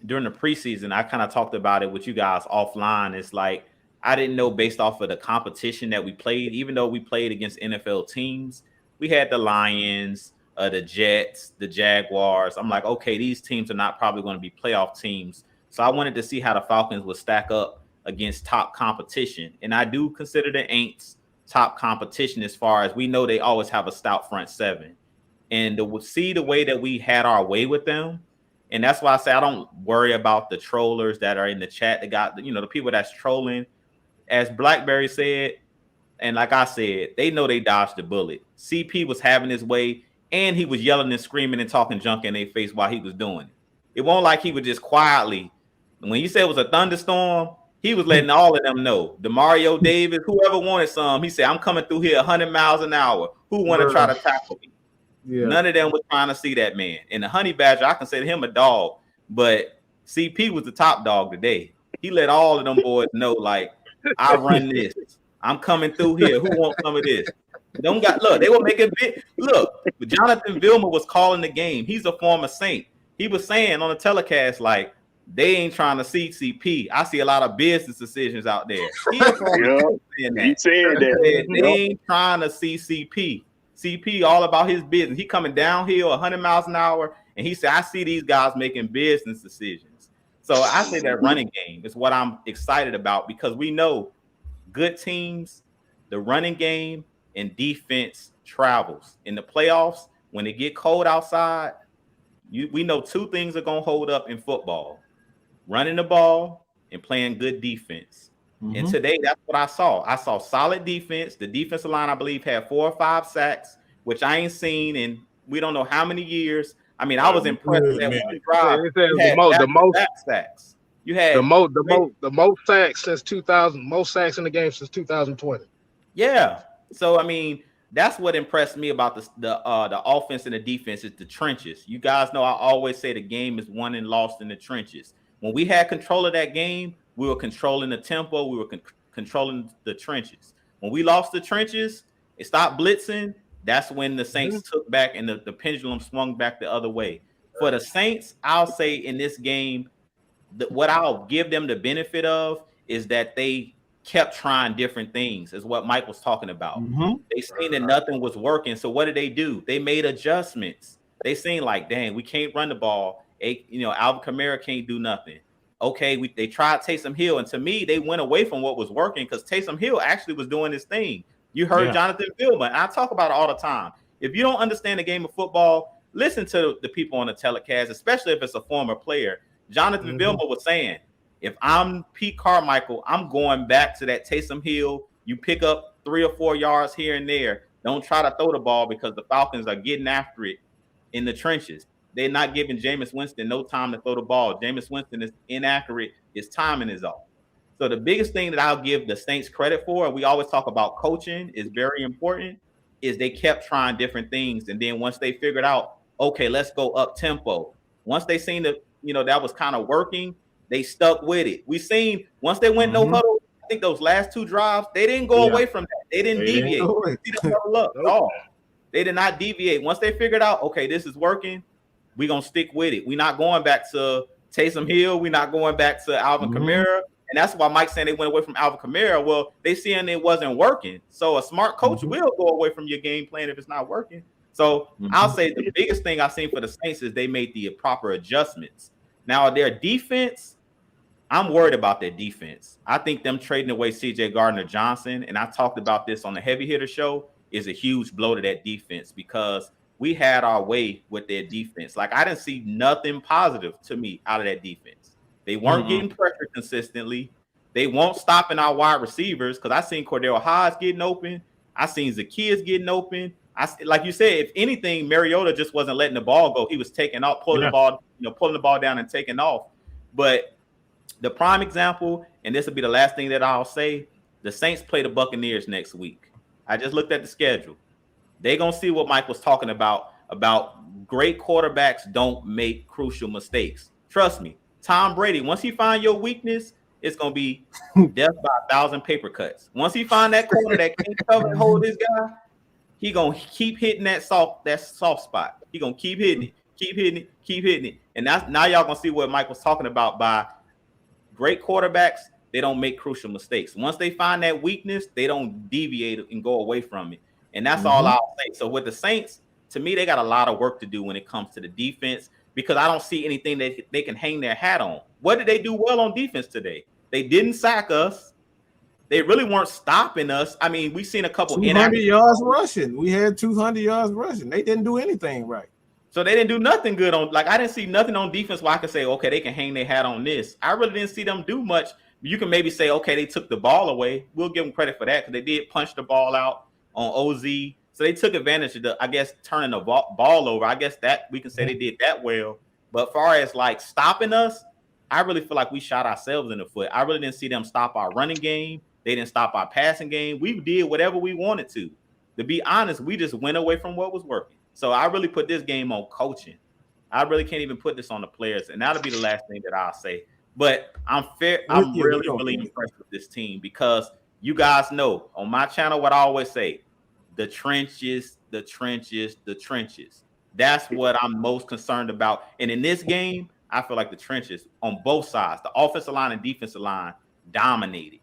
during the preseason. I kind of talked about it with you guys offline. It's like I didn't know based off of the competition that we played, even though we played against NFL teams, we had the Lions, the Jets, the Jaguars. I'm like, okay, these teams are not probably going to be playoff teams, so I wanted to see how the Falcons would stack up against top competition. And I do consider the Aints top competition as far as we know they always have a stout front seven. And to see the way that we had our way with them. And that's why I say I don't worry about the trollers that are in the chat. The people that's trolling. As Blackberry said, and like I said, they know they dodged the bullet. CP was having his way, and he was yelling and screaming and talking junk in their face while he was doing it. It wasn't like he was just quietly. When you said it was a thunderstorm, he was letting all of them know. DeMario Davis, whoever wanted some, he said, I'm coming through here 100 miles an hour. Who want to try to tackle me? Yeah. None of them was trying to see that man. And the Honey Badger, I consider him a dog, but CP was the top dog today. He let all of them boys know, like, I run this. I'm coming through here. Who wants some of this? They were making big. Look, Jonathan Vilma was calling the game. He's a former Saint. He was saying on the telecast, like, they ain't trying to see CP. I see a lot of business decisions out there. He a former Saint saying that. He said that. They ain't trying to see CP. CP all about his business. He coming downhill 100 miles an hour, and he said, I see these guys making business decisions. So I say that running game is what I'm excited about because we know good teams, the running game and defense travels. In the playoffs, when it get cold outside, we know two things are going to hold up in football: running the ball and playing good defense. Mm-hmm. And today, that's what I saw. I saw solid defense. The defensive line, I believe, had 4 or 5 sacks, which I ain't seen in we don't know how many years. I mean, I was impressed with that one drive. The most sacks. You had the most sacks since 2000. Most sacks in the game since 2020. Yeah. So I mean, that's what impressed me about the offense and the defense is the trenches. You guys know I always say the game is won and lost in the trenches. When we had control of that game, we were controlling the tempo. We were controlling the trenches. When we lost the trenches, it stopped blitzing. That's when the Saints took back and the pendulum swung back the other way. For the Saints, I'll say in this game, what I'll give them the benefit of is that they kept trying different things, is what Mike was talking about. Mm-hmm. They seen that nothing was working. So what did? They made adjustments. They seen like, dang, we can't run the ball. Alvin Kamara can't do nothing. Okay, they tried Taysom Hill, and to me, they went away from what was working because Taysom Hill actually was doing his thing. You heard Jonathan Vilma, and I talk about it all the time. If you don't understand the game of football, listen to the people on the telecast, especially if it's a former player. Jonathan Vilma was saying, if I'm Pete Carmichael, I'm going back to that Taysom Hill. You pick up 3 or 4 yards here and there. Don't try to throw the ball because the Falcons are getting after it in the trenches. They're not giving Jameis Winston no time to throw the ball. Jameis Winston is inaccurate. His timing is off. So the biggest thing that I'll give the Saints credit for, and we always talk about coaching is very important, is they kept trying different things. And then once they figured out, okay, let's go up tempo. Once they seen that, that was kind of working, they stuck with it. We seen once they went no huddle, I think those last 2 drives, they didn't go away from that. They didn't deviate. See them huddle up at all. They did not deviate. Once they figured out, okay, this is working, we're going to stick with it. We're not going back to Taysom Hill. We're not going back to Alvin Kamara. And that's why Mike's saying they went away from Alvin Kamara. Well, they seeing it wasn't working. So a smart coach will go away from your game plan if it's not working. So I'll say the biggest thing I've seen for the Saints is they made the proper adjustments. Now, their defense, I'm worried about their defense. I think them trading away C.J. Gardner-Johnson, and I talked about this on the Heavy Hitter Show, is a huge blow to that defense because we had our way with their defense. Like I didn't see nothing positive to me out of that defense. They weren't getting pressure consistently. They won't stopping our wide receivers because I seen Cordell Hodge getting open. I seen Zacchaeus getting open. Like you said, if anything, Mariota just wasn't letting the ball go. He was taking off, pulling the ball, pulling the ball down and taking off. But the prime example, and this will be the last thing that I'll say, the Saints play the Buccaneers next week. I just looked at the schedule. They're going to see what Mike was talking about great quarterbacks don't make crucial mistakes. Trust me, Tom Brady, once he find your weakness, it's going to be death by 1,000 paper cuts. Once he find that corner that can't cover and hold this guy, he going to keep hitting that soft spot. He going to keep hitting it. And now y'all going to see what Mike was talking about by great quarterbacks, they don't make crucial mistakes. Once they find that weakness, they don't deviate and go away from it. And that's all I'll say. So with the Saints, to me, they got a lot of work to do when it comes to the defense because I don't see anything that they can hang their hat on. What did they do well on defense today? They didn't sack us. They really weren't stopping us. I mean, we've seen a couple 200 yards rushing. We had 200 yards rushing. They didn't do anything right. So they didn't do nothing good on. Like I didn't see nothing on defense where I could say, okay, they can hang their hat on this. I really didn't see them do much. You can maybe say, okay, they took the ball away. We'll give them credit for that because they did punch the ball out on OZ. So they took advantage of I guess, turning the ball over. I guess that we can say they did that well. But far as like stopping us, I really feel like we shot ourselves in the foot. I really didn't see them stop our running game. They didn't stop our passing game. We did whatever we wanted to. To be honest, we just went away from what was working. So I really put this game on coaching. I really can't even put this on the players. And that'll be the last thing that I'll say. But I'm really impressed with this team because you guys know on my channel what I always say, the trenches. That's what I'm most concerned about. And in this game, I feel like the trenches on both sides, the offensive line and defensive line, dominated.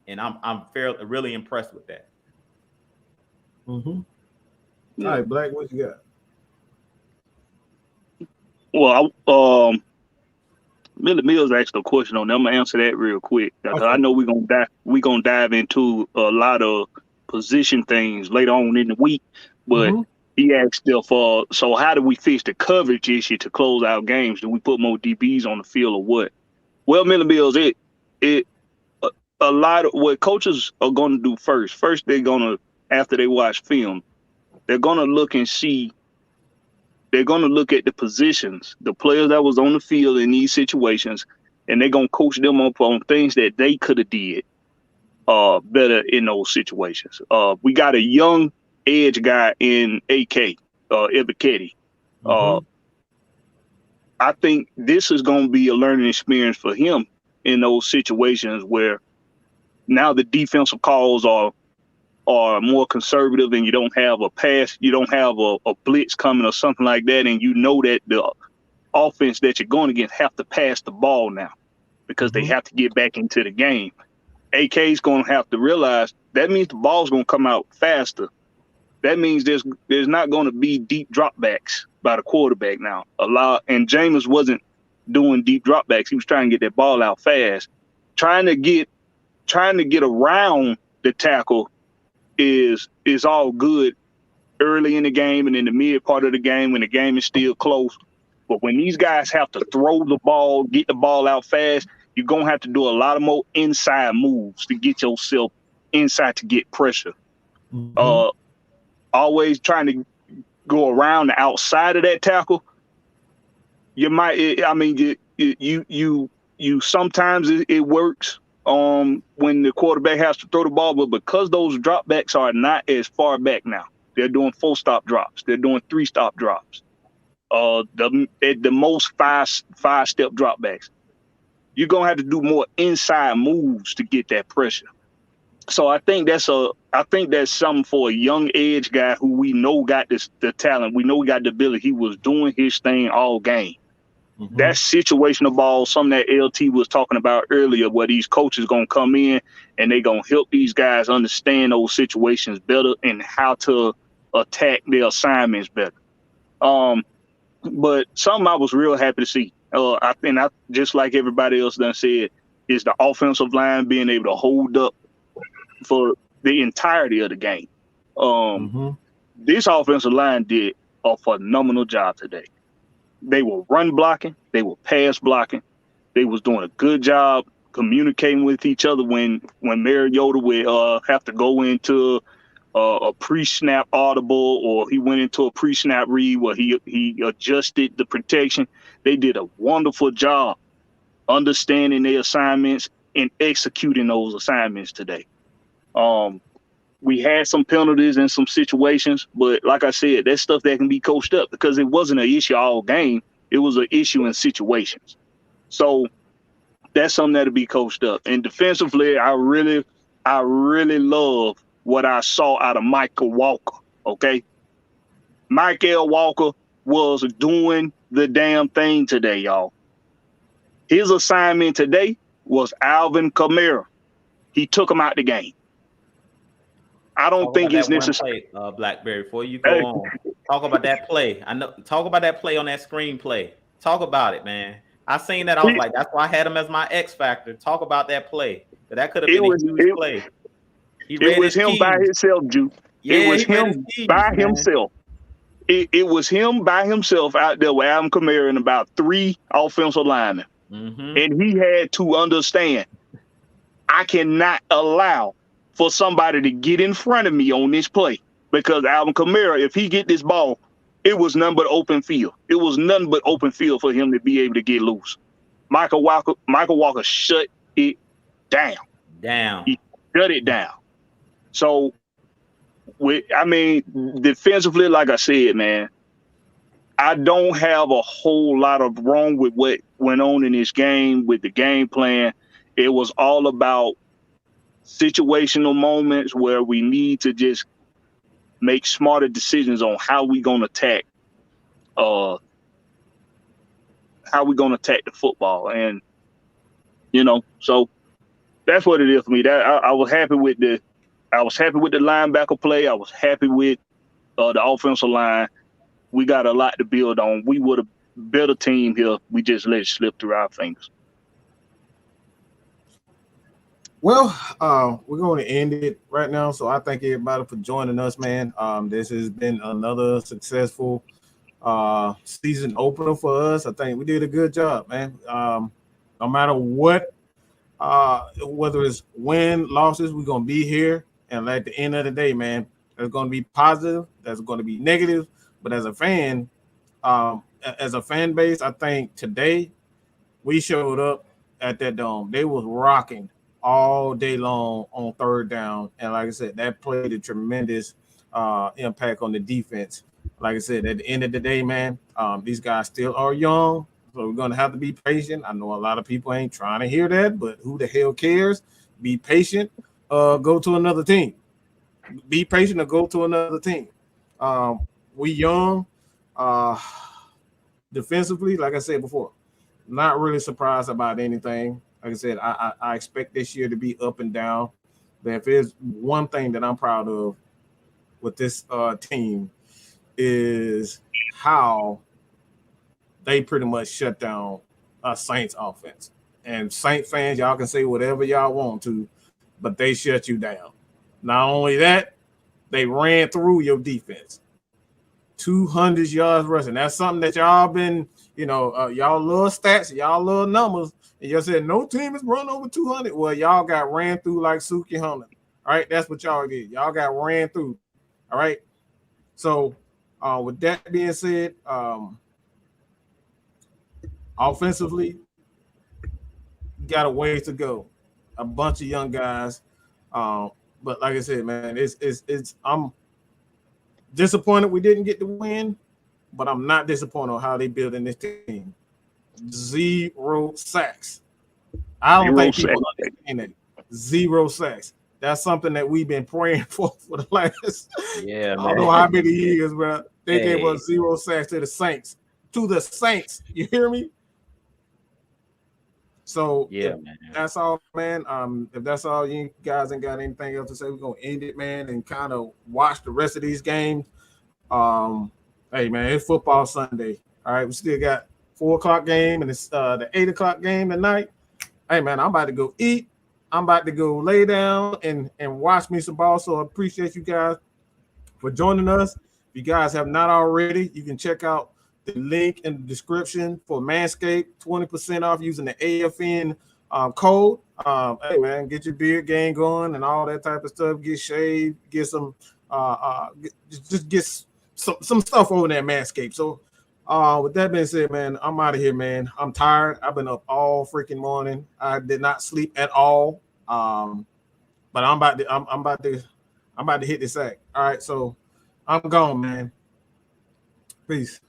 And I'm really impressed with that. All right, Black, what you got? Well, Millie Mills asked a question on that. I'm gonna answer that real quick. Okay. I know we're gonna dive into a lot of position things later on in the week, but he asked so how do we fix the coverage issue to close out games? Do we put more DBs on the field or what? Well, Millie Mills, a lot of what coaches are gonna do first they're gonna, after they watch film, they're gonna look and see. They're going to look at the positions, the players that was on the field in these situations, and they're going to coach them up on things that they could have did better in those situations. We got a young edge guy in AK, Ebiketie. I think this is going to be a learning experience for him in those situations where now the defensive calls are more conservative and you don't have a pass, you don't have a blitz coming or something like that, and you know that the offense that you're going against have to pass the ball now because they have to get back into the game. AK is going to have to realize that means the ball's going to come out faster. That means there's not going to be deep dropbacks by the quarterback now. And Jameis wasn't doing deep dropbacks. He was trying to get that ball out fast. Trying to get around the tackle is all good early in the game and in the mid part of the game when the game is still close. But when these guys have to throw the ball, get the ball out fast, you're going to have to do a lot of more inside moves to get yourself inside to get pressure. Always trying to go around the outside of that tackle. You might, you sometimes it works when the quarterback has to throw the ball, but because those dropbacks are not as far back now, they're doing 4-stop drops. They're doing 3-stop drops. The most five-step dropbacks. You're going to have to do more inside moves to get that pressure. So I think that's something for a young edge guy who we know got the talent. We know we got the ability. He was doing his thing all game. That situational ball, something that LT was talking about earlier, where these coaches going to come in and they going to help these guys understand those situations better and how to attack their assignments better. But something I was real happy to see, I just like everybody else done said, is the offensive line being able to hold up for the entirety of the game. This offensive line did a a phenomenal job today. They were run blocking, they were pass blocking, they was doing a good job communicating with each other when Mariota would have to go into a pre-snap audible, or he went into a pre-snap read where he adjusted the protection. They did a wonderful job understanding their assignments and executing those assignments today. We had some penalties in some situations, but like I said, that's stuff that can be coached up because it wasn't an issue all game. It was an issue in situations. So that's something that'll be coached up. And defensively, I really love what I saw out of Michael Walker. Okay. Michael Walker was doing the damn thing today, y'all. His assignment today was Alvin Kamara. He took him out the game. I don't think it's necessary. Blackberry, before you go on, talk about that play. Talk about that play on that screenplay. Talk about it, man. I seen that. I was like, that's why I had him as my X factor. Talk about that play. That could have been a huge play. It was him by himself, Juke. It was him by himself. It was him by himself out there with Alvin Kamara and about 3 offensive linemen. Mm-hmm. And he had to understand, I cannot allow for somebody to get in front of me on this play, because Alvin Kamara, if he get this ball, it was nothing but open field. It was nothing but open field for him to be able to get loose. Michael Walker shut it down. He shut it down. So, defensively, like I said, man, I don't have a whole lot of wrong with what went on in this game with the game plan. It was all about situational moments where we need to just make smarter decisions on how we gonna attack the football. And so that's what it is for me. That I was happy with the linebacker play. I was happy with the offensive line. We got a lot to build on. We would have better team here. We just let it slip through our fingers. Well, we're going to end it right now. So I thank everybody for joining us, man. This has been another successful season opener for us. I think we did a good job, man. No matter what, whether it's win, losses, we're going to be here. And at the end of the day, man, there's going to be positive. There's going to be negative. But as a fan base, I think today we showed up at that dome. They was rocking all day long on third down. And like I said, that played a tremendous impact on the defense. Like I said, at the end of the day, man, these guys still are young, so we're going to have to be patient. I know a lot of people ain't trying to hear that, but who the hell cares? Be patient. Go to another team. Be patient or go to another team. We young. Defensively, like I said before, not really surprised about anything. Like I said, I expect this year to be up and down. But if there's one thing that I'm proud of with this team is how they pretty much shut down a Saints offense. And Saint fans, y'all can say whatever y'all want to, but they shut you down. Not only that, they ran through your defense. 200 yards rushing. That's something that y'all been, y'all love stats, y'all love numbers. And y'all said no team has run over 200. Well, y'all got ran through like Suki Hunter. All right, that's what y'all did. Y'all got ran through. All right. So, with that being said, offensively, got a ways to go. A bunch of young guys. But like I said, man, I'm disappointed we didn't get the win, but I'm not disappointed on how they building this team. 0 sacks. I don't think people understand that. 0 sacks. That's something that we've been praying for the last I don't know how many years, bro. They gave us 0 sacks to the Saints. To the Saints. You hear me? So man. That's all, man. If that's all, you guys ain't got anything else to say, we're gonna end it, man, and kind of watch the rest of these games. Hey, man, it's football Sunday. All right, we still got 4:00 game and it's the 8:00 game tonight. Hey, man, I'm about to go eat. I'm about to go lay down and watch me some ball. So I appreciate you guys for joining us. If you guys have not already, you can check out the link in the description for Manscaped, 20% off using the AFN code. Hey man, get your beard game going and all that type of stuff. Get shaved, get some, just get some stuff over there, Manscaped. So, with that being said, man, I'm out of here, man. I'm tired. I've been up all freaking morning. I did not sleep at all. But I'm about to hit the sack. All right, so I'm gone, man. Peace.